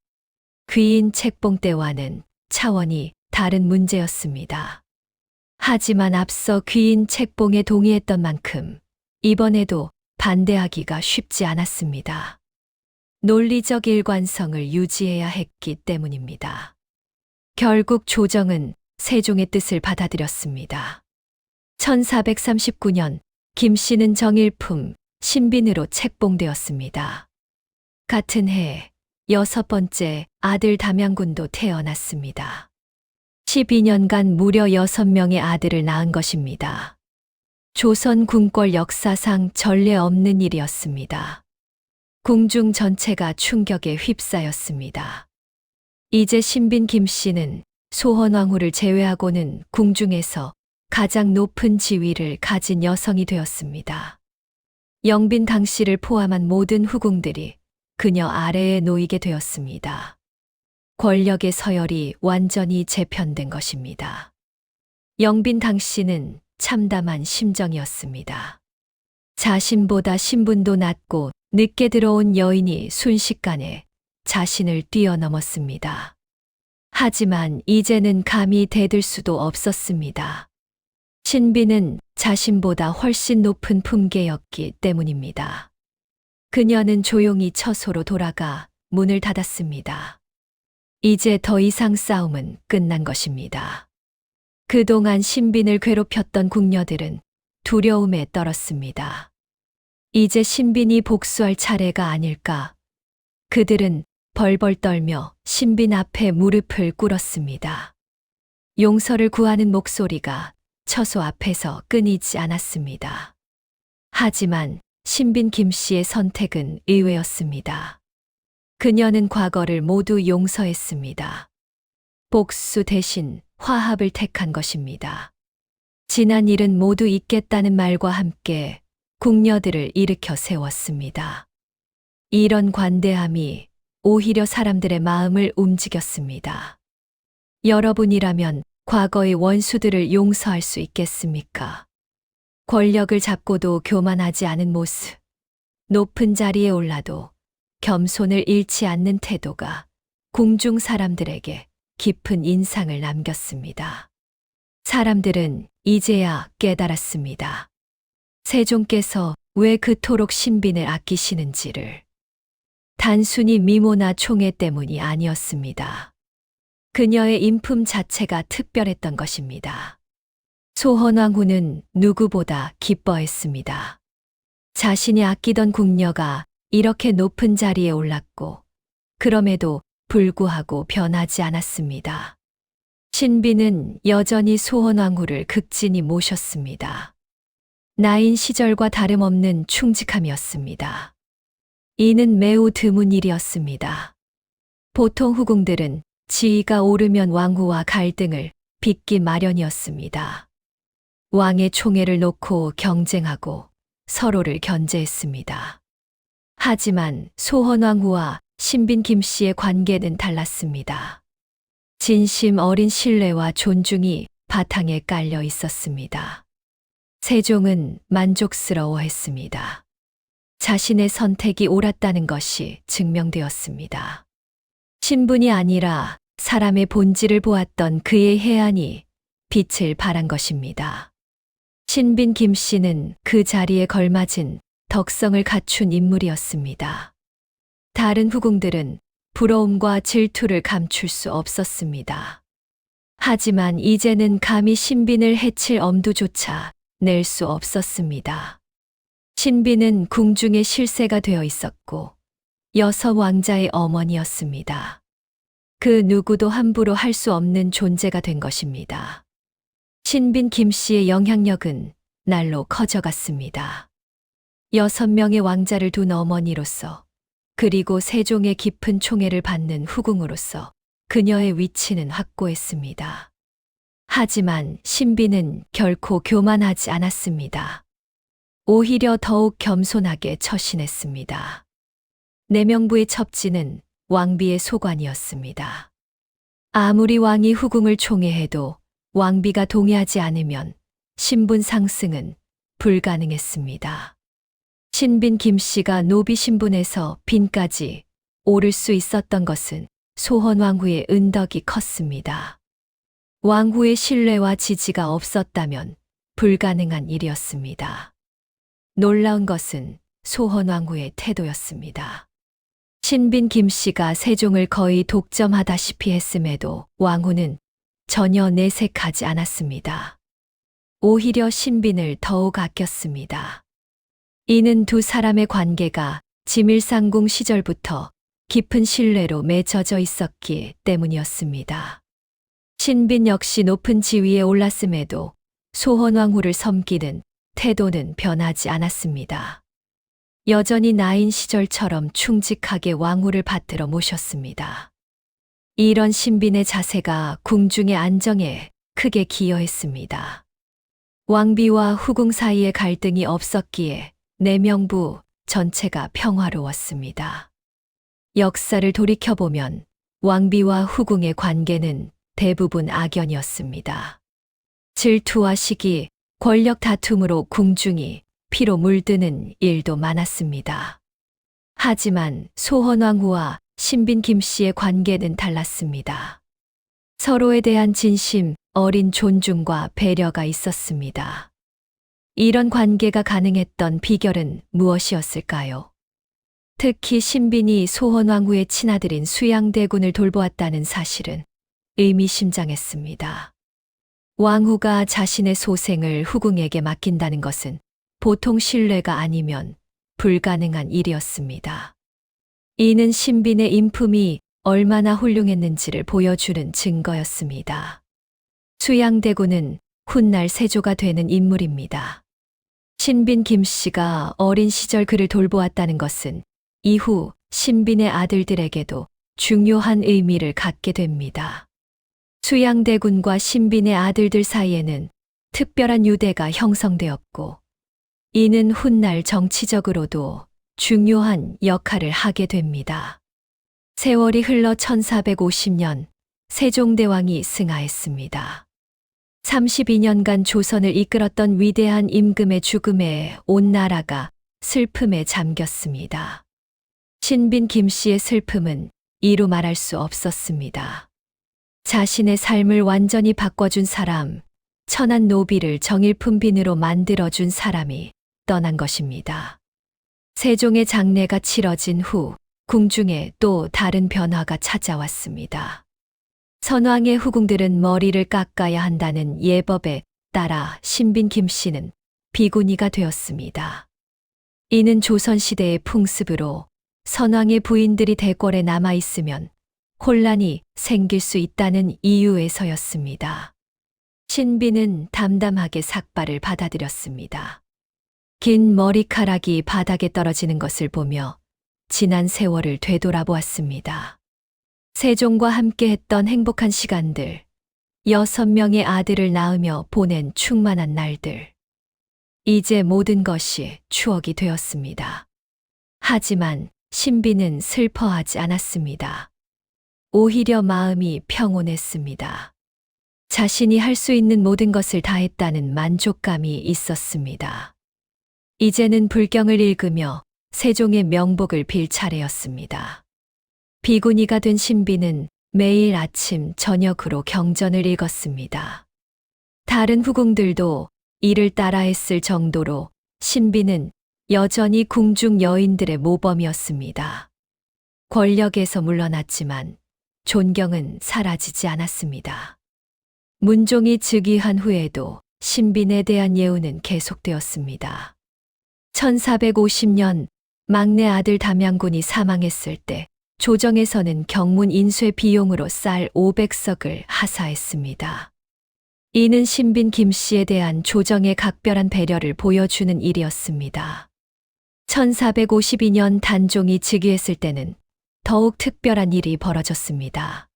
귀인 책봉 때와는 차원이 다른 문제였습니다. 하지만 앞서 귀인 책봉에 동의했던 만큼 이번에도 반대하기가 쉽지 않았습니다. 논리적 일관성을 유지해야 했기 때문입니다. 결국 조정은 세종의 뜻을 받아들였습니다. 1439년 김 씨는 정일품 신빈으로 책봉되었습니다. 같은 해 6번째 아들 담양군도 태어났습니다. 12년간 무려 6명의 아들을 낳은 것입니다. 조선 궁궐 역사상 전례 없는 일이었습니다. 궁중 전체가 충격에 휩싸였습니다. 이제 신빈 김 씨는 소헌왕후를 제외하고는 궁중에서 가장 높은 지위를 가진 여성이 되었습니다. 영빈 강 씨를 포함한 모든 후궁들이 그녀 아래에 놓이게 되었습니다. 권력의 서열이 완전히 재편된 것입니다. 영빈 강 씨는 참담한 심정이었습니다. 자신보다 신분도 낮고 늦게 들어온 여인이 순식간에 자신을 뛰어넘었습니다. 하지만 이제는 감히 대들 수도 없었습니다. 신비는 자신보다 훨씬 높은 품계였기 때문입니다. 그녀는 조용히 처소로 돌아가 문을 닫았습니다. 이제 더 이상 싸움은 끝난 것입니다. 그동안 신빈을 괴롭혔던 궁녀들은 두려움에 떨었습니다. 이제 신빈이 복수할 차례가 아닐까. 그들은 벌벌 떨며 신빈 앞에 무릎을 꿇었습니다. 용서를 구하는 목소리가 처소 앞에서 끊이지 않았습니다. 하지만 신빈 김씨의 선택은 의외였습니다. 그녀는 과거를 모두 용서했습니다. 복수 대신 화합을 택한 것입니다. 지난 일은 모두 잊겠다는 말과 함께 궁녀들을 일으켜 세웠습니다. 이런 관대함이 오히려 사람들의 마음을 움직였습니다. 여러분이라면 과거의 원수들을 용서할 수 있겠습니까? 권력을 잡고도 교만하지 않은 모습, 높은 자리에 올라도 겸손을 잃지 않는 태도가 궁중 사람들에게 깊은 인상을 남겼습니다. 사람들은 이제야 깨달았습니다. 세종께서 왜 그토록 신빈을 아끼시는지를. 단순히 미모나 총애 때문이 아니었습니다. 그녀의 인품 자체가 특별했던 것입니다. 소헌왕후는 누구보다 기뻐했습니다. 자신이 아끼던 궁녀가 이렇게 높은 자리에 올랐고, 그럼에도 불구하고 변하지 않았습니다. 신빈은 여전히 소헌왕후를 극진히 모셨습니다. 나인 시절과 다름없는 충직함이었습니다. 이는 매우 드문 일이었습니다. 보통 후궁들은 지위가 오르면 왕후와 갈등을 빚기 마련이었습니다. 왕의 총애를 놓고 경쟁하고 서로를 견제했습니다. 하지만 소헌왕후와 신빈 김씨의 관계는 달랐습니다. 진심 어린 신뢰와 존중이 바탕에 깔려 있었습니다. 세종은 만족스러워했습니다. 자신의 선택이 옳았다는 것이 증명되었습니다. 신분이 아니라 사람의 본질을 보았던 그의 해안이 빛을 발한 것입니다. 신빈 김씨는 그 자리에 걸맞은 덕성을 갖춘 인물이었습니다. 다른 후궁들은 부러움과 질투를 감출 수 없었습니다. 하지만 이제는 감히 신빈을 해칠 엄두조차 낼 수 없었습니다. 신빈은 궁중의 실세가 되어 있었고 여서 왕자의 어머니였습니다. 그 누구도 함부로 할 수 없는 존재가 된 것입니다. 신빈 김씨의 영향력은 날로 커져갔습니다. 6명의 왕자를 둔 어머니로서, 그리고 세종의 깊은 총애를 받는 후궁으로서 그녀의 위치는 확고했습니다. 하지만 신빈은 결코 교만하지 않았습니다. 오히려 더욱 겸손하게 처신했습니다. 내명부의 첩지는 왕비의 소관이었습니다. 아무리 왕이 후궁을 총애해도 왕비가 동의하지 않으면 신분 상승은 불가능했습니다. 신빈 김씨가 노비 신분에서 빈까지 오를 수 있었던 것은 소헌왕후의 은덕이 컸습니다. 왕후의 신뢰와 지지가 없었다면 불가능한 일이었습니다. 놀라운 것은 소헌왕후의 태도였습니다. 신빈 김씨가 세종을 거의 독점하다시피 했음에도 왕후는 전혀 내색하지 않았습니다. 오히려 신빈을 더욱 아꼈습니다. 이는 두 사람의 관계가 지밀상궁 시절부터 깊은 신뢰로 맺어져 있었기 때문이었습니다. 신빈 역시 높은 지위에 올랐음에도 소헌왕후를 섬기는 태도는 변하지 않았습니다. 여전히 나인 시절처럼 충직하게 왕후를 받들어 모셨습니다. 이런 신빈의 자세가 궁중의 안정에 크게 기여했습니다. 왕비와 후궁 사이의 갈등이 없었기에 내명부 전체가 평화로웠습니다. 역사를 돌이켜보면 왕비와 후궁의 관계는 대부분 악연이었습니다. 질투와 시기, 권력 다툼으로 궁중이 피로 물드는 일도 많았습니다. 하지만 소헌왕후와 신빈 김씨의 관계는 달랐습니다. 서로에 대한 진심, 어린 존중과 배려가 있었습니다. 이런 관계가 가능했던 비결은 무엇이었을까요? 특히 신빈이 소헌왕후의 친아들인 수양대군을 돌보았다는 사실은 의미심장했습니다. 왕후가 자신의 소생을 후궁에게 맡긴다는 것은 보통 신뢰가 아니면 불가능한 일이었습니다. 이는 신빈의 인품이 얼마나 훌륭했는지를 보여주는 증거였습니다. 수양대군은 훗날 세조가 되는 인물입니다. 신빈 김씨가 어린 시절 그를 돌보았다는 것은 이후 신빈의 아들들에게도 중요한 의미를 갖게 됩니다. 수양대군과 신빈의 아들들 사이에는 특별한 유대가 형성되었고, 이는 훗날 정치적으로도 중요한 역할을 하게 됩니다. 세월이 흘러 1450년 세종대왕이 승하했습니다. 32년간 조선을 이끌었던 위대한 임금의 죽음에 온 나라가 슬픔에 잠겼습니다. 신빈 김씨의 슬픔은 이루 말할 수 없었습니다. 자신의 삶을 완전히 바꿔준 사람, 천한 노비를 정일품빈으로 만들어준 사람이 떠난 것입니다. 세종의 장례가 치러진 후 궁중에 또 다른 변화가 찾아왔습니다. 선왕의 후궁들은 머리를 깎아야 한다는 예법에 따라 신빈 김씨는 비구니가 되었습니다. 이는 조선시대의 풍습으로 선왕의 부인들이 대궐에 남아 있으면 혼란이 생길 수 있다는 이유에서였습니다. 신빈은 담담하게 삭발을 받아들였습니다. 긴 머리카락이 바닥에 떨어지는 것을 보며 지난 세월을 되돌아보았습니다. 세종과 함께했던 행복한 시간들, 6명의 아들을 낳으며 보낸 충만한 날들. 이제 모든 것이 추억이 되었습니다. 하지만 신빈은 슬퍼하지 않았습니다. 오히려 마음이 평온했습니다. 자신이 할 수 있는 모든 것을 다했다는 만족감이 있었습니다. 이제는 불경을 읽으며 세종의 명복을 빌 차례였습니다. 비구니가 된 신빈은 매일 아침 저녁으로 경전을 읽었습니다. 다른 후궁들도 이를 따라했을 정도로 신빈은 여전히 궁중 여인들의 모범이었습니다. 권력에서 물러났지만 존경은 사라지지 않았습니다. 문종이 즉위한 후에도 신빈에 대한 예우는 계속되었습니다. 1450년 막내 아들 담양군이 사망했을 때 조정에서는 경문 인쇄 비용으로 쌀 500석을 하사했습니다. 이는 신빈 김씨에 대한 조정의 각별한 배려를 보여주는 일이었습니다. 1452년 단종이 즉위했을 때는 더욱 특별한 일이 벌어졌습니다.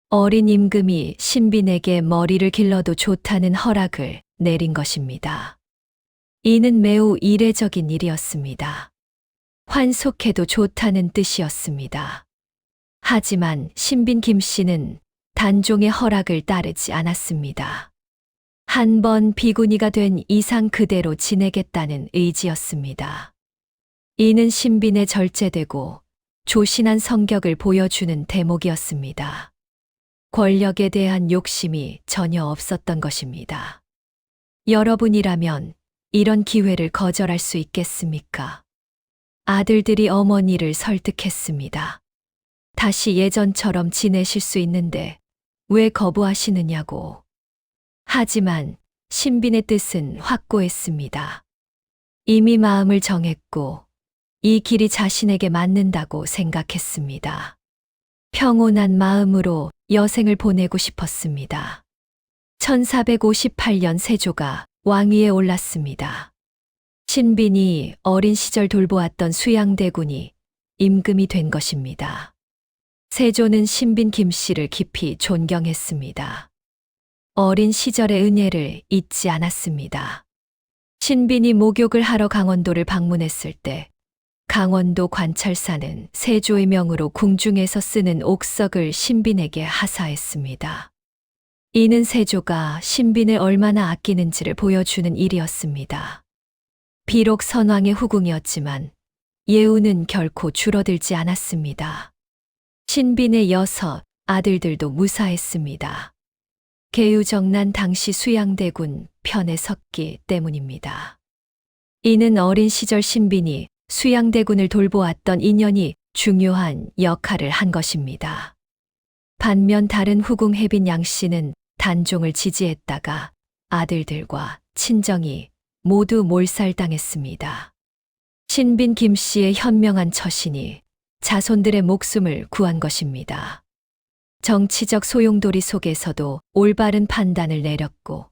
어린 임금이 신빈에게 머리를 길러도 좋다는 허락을 내린 것입니다. 이는 매우 이례적인 일이었습니다. 환속해도 좋다는 뜻이었습니다. 하지만 신빈 김씨는 단종의 허락을 따르지 않았습니다. 한 번 비구니가 된 이상 그대로 지내겠다는 의지였습니다. 이는 신빈의 절제되고 조신한 성격을 보여주는 대목이었습니다. 권력에 대한 욕심이 전혀 없었던 것입니다. 여러분이라면 이런 기회를 거절할 수 있겠습니까? 아들들이 어머니를 설득했습니다. 다시 예전처럼 지내실 수 있는데 왜 거부하시느냐고. 하지만 신빈의 뜻은 확고했습니다. 이미 마음을 정했고 이 길이 자신에게 맞는다고 생각했습니다. 평온한 마음으로 여생을 보내고 싶었습니다. 1458년 세조가 왕위에 올랐습니다. 신빈이 어린 시절 돌보았던 수양대군이 임금이 된 것입니다. 세조는 신빈 김씨를 깊이 존경했습니다. 어린 시절의 은혜를 잊지 않았습니다. 신빈이 목욕을 하러 강원도를 방문했을 때 강원도 관찰사는 세조의 명으로 궁중에서 쓰는 옥석을 신빈에게 하사했습니다. 이는 세조가 신빈을 얼마나 아끼는지를 보여주는 일이었습니다. 비록 선왕의 후궁이었지만 예우는 결코 줄어들지 않았습니다. 신빈의 6 아들들도 무사했습니다. 계유정난 당시 수양대군 편에 섰기 때문입니다. 이는 어린 시절 신빈이 수양대군을 돌보았던 인연이 중요한 역할을 한 것입니다. 반면 다른 후궁 혜빈 양 씨는 단종을 지지했다가 아들들과 친정이 모두 몰살당했습니다. 신빈 김 씨의 현명한 처신이 자손들의 목숨을 구한 것입니다. 정치적 소용돌이 속에서도 올바른 판단을 내렸고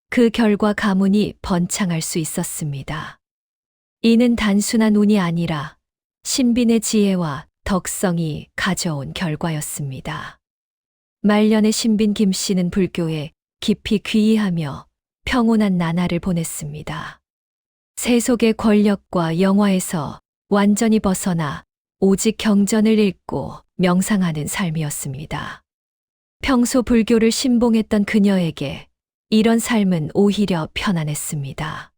그 결과 가문이 번창할 수 있었습니다. 이는 단순한 운이 아니라 신빈의 지혜와 덕성이 가져온 결과였습니다. 말년의 신빈 김 씨는 불교에 깊이 귀의하며 평온한 나날을 보냈습니다. 세속의 권력과 영화에서 완전히 벗어나 오직 경전을 읽고 명상하는 삶이었습니다. 평소 불교를 신봉했던 그녀에게 이런 삶은 오히려 편안했습니다.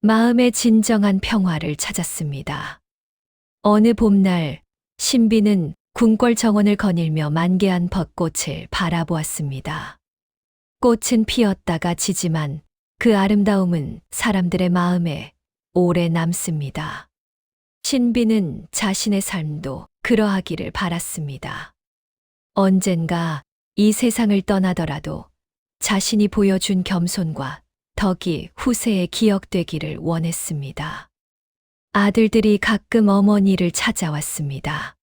마음의 진정한 평화를 찾았습니다. 어느 봄날 신비는 궁궐 정원을 거닐며 만개한 벚꽃을 바라보았습니다. 꽃은 피었다가 지지만 그 아름다움은 사람들의 마음에 오래 남습니다. 신비는 자신의 삶도 그러하기를 바랐습니다. 언젠가 이 세상을 떠나더라도 자신이 보여준 겸손과 덕이 후세에 기억되기를 원했습니다. 아들들이 가끔 어머니를 찾아왔습니다.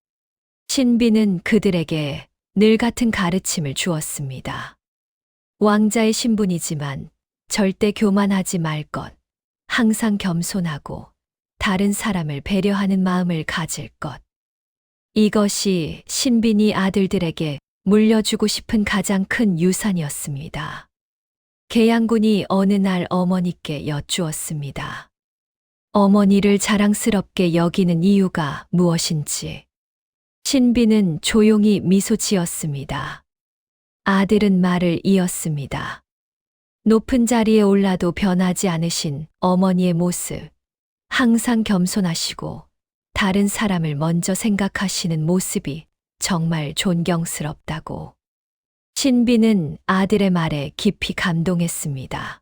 신비는 그들에게 늘 같은 가르침을 주었습니다. 왕자의 신분이지만 절대 교만하지 말 것, 항상 겸손하고 다른 사람을 배려하는 마음을 가질 것. 이것이 신빈이 아들들에게 물려주고 싶은 가장 큰 유산이었습니다. 계양군이 어느 날 어머니께 여쭈었습니다. 어머니를 자랑스럽게 여기는 이유가 무엇인지. 신비는 조용히 미소 지었습니다. 아들은 말을 이었습니다. 높은 자리에 올라도 변하지 않으신 어머니의 모습, 항상 겸손하시고 다른 사람을 먼저 생각하시는 모습이 정말 존경스럽다고. 신비는 아들의 말에 깊이 감동했습니다.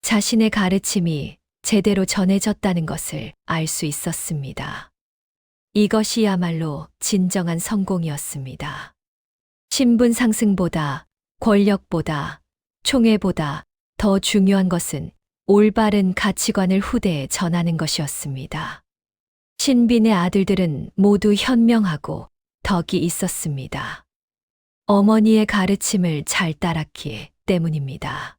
자신의 가르침이 제대로 전해졌다는 것을 알 수 있었습니다. 이것이야말로 진정한 성공이었습니다. 신분 상승보다, 권력보다, 총애보다 더 중요한 것은 올바른 가치관을 후대에 전하는 것이었습니다. 신빈의 아들들은 모두 현명하고 덕이 있었습니다. 어머니의 가르침을 잘 따랐기 때문입니다.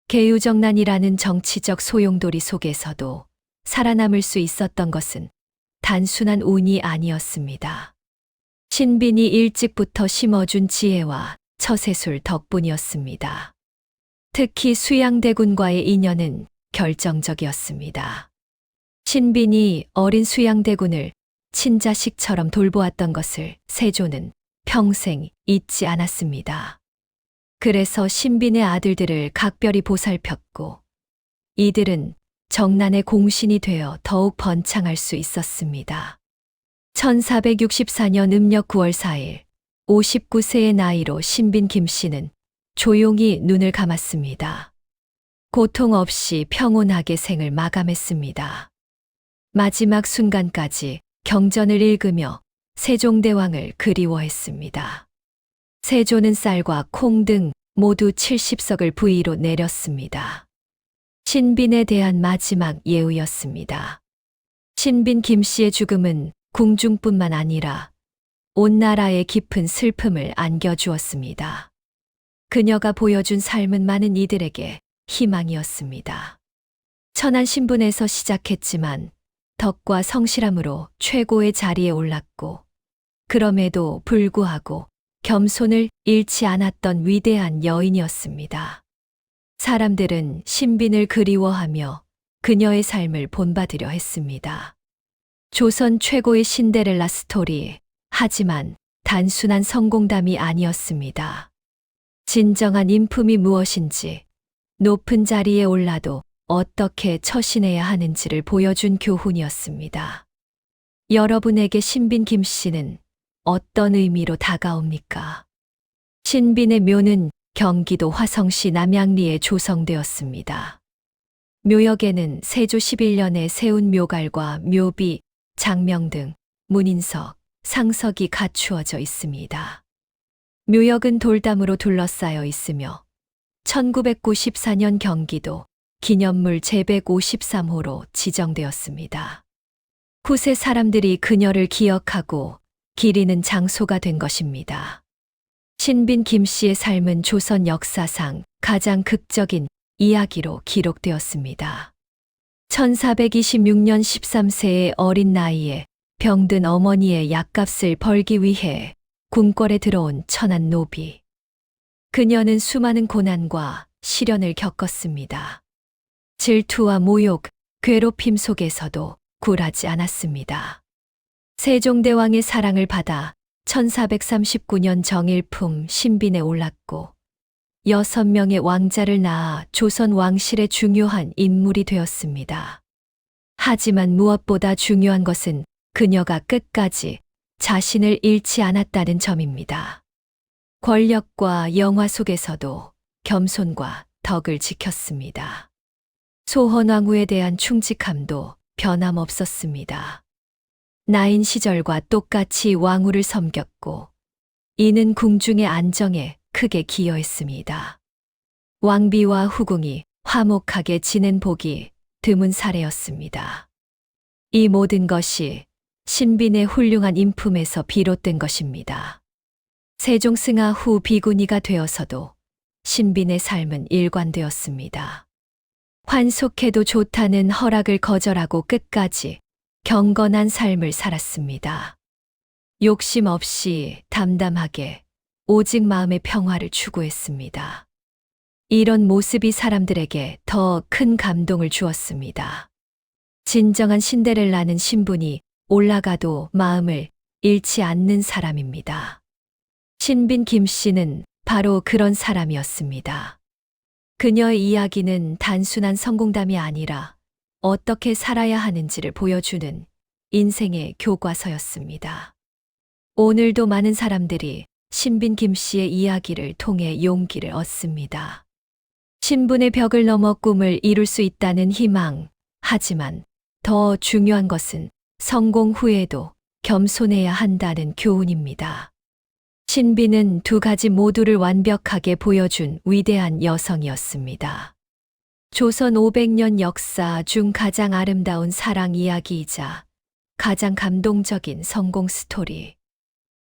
계유정난이라는 정치적 소용돌이 속에서도 살아남을 수 있었던 것은 단순한 운이 아니었습니다. 신빈이 일찍부터 심어준 지혜와 처세술 덕분이었습니다. 특히 수양대군과의 인연은 결정적이었습니다. 신빈이 어린 수양대군을 친자식처럼 돌보았던 것을 세조는 평생 잊지 않았습니다. 그래서 신빈의 아들들을 각별히 보살폈고 이들은 정난의 공신이 되어 더욱 번창할 수 있었습니다. 1464년 음력 9월 4일 59세의 나이로 신빈 김 씨는 조용히 눈을 감았습니다. 고통 없이 평온하게 생을 마감했습니다. 마지막 순간까지 경전을 읽으며 세종대왕을 그리워했습니다. 세조는 쌀과 콩 등 모두 70석을 부의로 내렸습니다. 신빈에 대한 마지막 예우였습니다. 신빈 김 씨의 죽음은 궁중뿐만 아니라 온 나라에 깊은 슬픔을 안겨주었습니다. 그녀가 보여준 삶은 많은 이들에게 희망이었습니다. 천한 신분에서 시작했지만 덕과 성실함으로 최고의 자리에 올랐고 그럼에도 불구하고 겸손을 잃지 않았던 위대한 여인이었습니다. 사람들은 신빈을 그리워하며 그녀의 삶을 본받으려 했습니다. 조선 최고의 신데렐라 스토리, 하지만 단순한 성공담이 아니었습니다. 진정한 인품이 무엇인지, 높은 자리에 올라도 어떻게 처신해야 하는지를 보여준 교훈이었습니다. 여러분에게 신빈 김 씨는 어떤 의미로 다가옵니까? 신빈의 묘는 경기도 화성시 남양리에 조성되었습니다. 묘역에는 세조 11년에 세운 묘갈과 묘비, 장명 등 문인석, 상석이 갖추어져 있습니다. 묘역은 돌담으로 둘러싸여 있으며 1994년 경기도 기념물 제153호로 지정되었습니다. 후세 사람들이 그녀를 기억하고 기리는 장소가 된 것입니다. 신빈 김씨의 삶은 조선 역사상 가장 극적인 이야기로 기록되었습니다. 1426년 13세의 어린 나이에 병든 어머니의 약값을 벌기 위해 궁궐에 들어온 천한 노비. 그녀는 수많은 고난과 시련을 겪었습니다. 질투와 모욕, 괴롭힘 속에서도 굴하지 않았습니다. 세종대왕의 사랑을 받아 1439년 정일품 신빈에 올랐고 6명의 왕자를 낳아 조선 왕실의 중요한 인물이 되었습니다. 하지만 무엇보다 중요한 것은 그녀가 끝까지 자신을 잃지 않았다는 점입니다. 권력과 영화 속에서도 겸손과 덕을 지켰습니다. 소헌왕후에 대한 충직함도 변함없었습니다. 나인 시절과 똑같이 왕후를 섬겼고 이는 궁중의 안정에 크게 기여했습니다. 왕비와 후궁이 화목하게 지낸 복이 드문 사례였습니다. 이 모든 것이 신빈의 훌륭한 인품에서 비롯된 것입니다. 세종 승하 후 비구니가 되어서도 신빈의 삶은 일관되었습니다. 환속해도 좋다는 허락을 거절하고 끝까지 경건한 삶을 살았습니다. 욕심 없이 담담하게 오직 마음의 평화를 추구했습니다. 이런 모습이 사람들에게 더 큰 감동을 주었습니다. 진정한 신데렐라는 신분이 올라가도 마음을 잃지 않는 사람입니다. 신빈 김씨는 바로 그런 사람이었습니다. 그녀의 이야기는 단순한 성공담이 아니라 어떻게 살아야 하는지를 보여주는 인생의 교과서였습니다. 오늘도 많은 사람들이 신빈 김씨의 이야기를 통해 용기를 얻습니다. 신분의 벽을 넘어 꿈을 이룰 수 있다는 희망, 하지만 더 중요한 것은 성공 후에도 겸손해야 한다는 교훈입니다. 신빈은 두 가지 모두를 완벽하게 보여준 위대한 여성이었습니다. 조선 500년 역사 중 가장 아름다운 사랑 이야기이자 가장 감동적인 성공 스토리.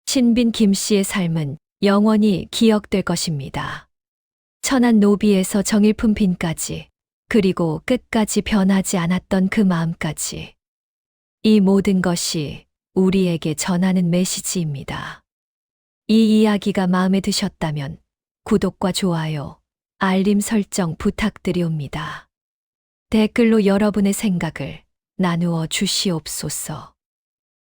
신빈 김씨의 삶은 영원히 기억될 것입니다. 천한 노비에서 정일품 빈까지, 그리고 끝까지 변하지 않았던 그 마음까지. 이 모든 것이 우리에게 전하는 메시지입니다. 이 이야기가 마음에 드셨다면 구독과 좋아요, 알림 설정 부탁드리옵니다. 댓글로 여러분의 생각을 나누어 주시옵소서.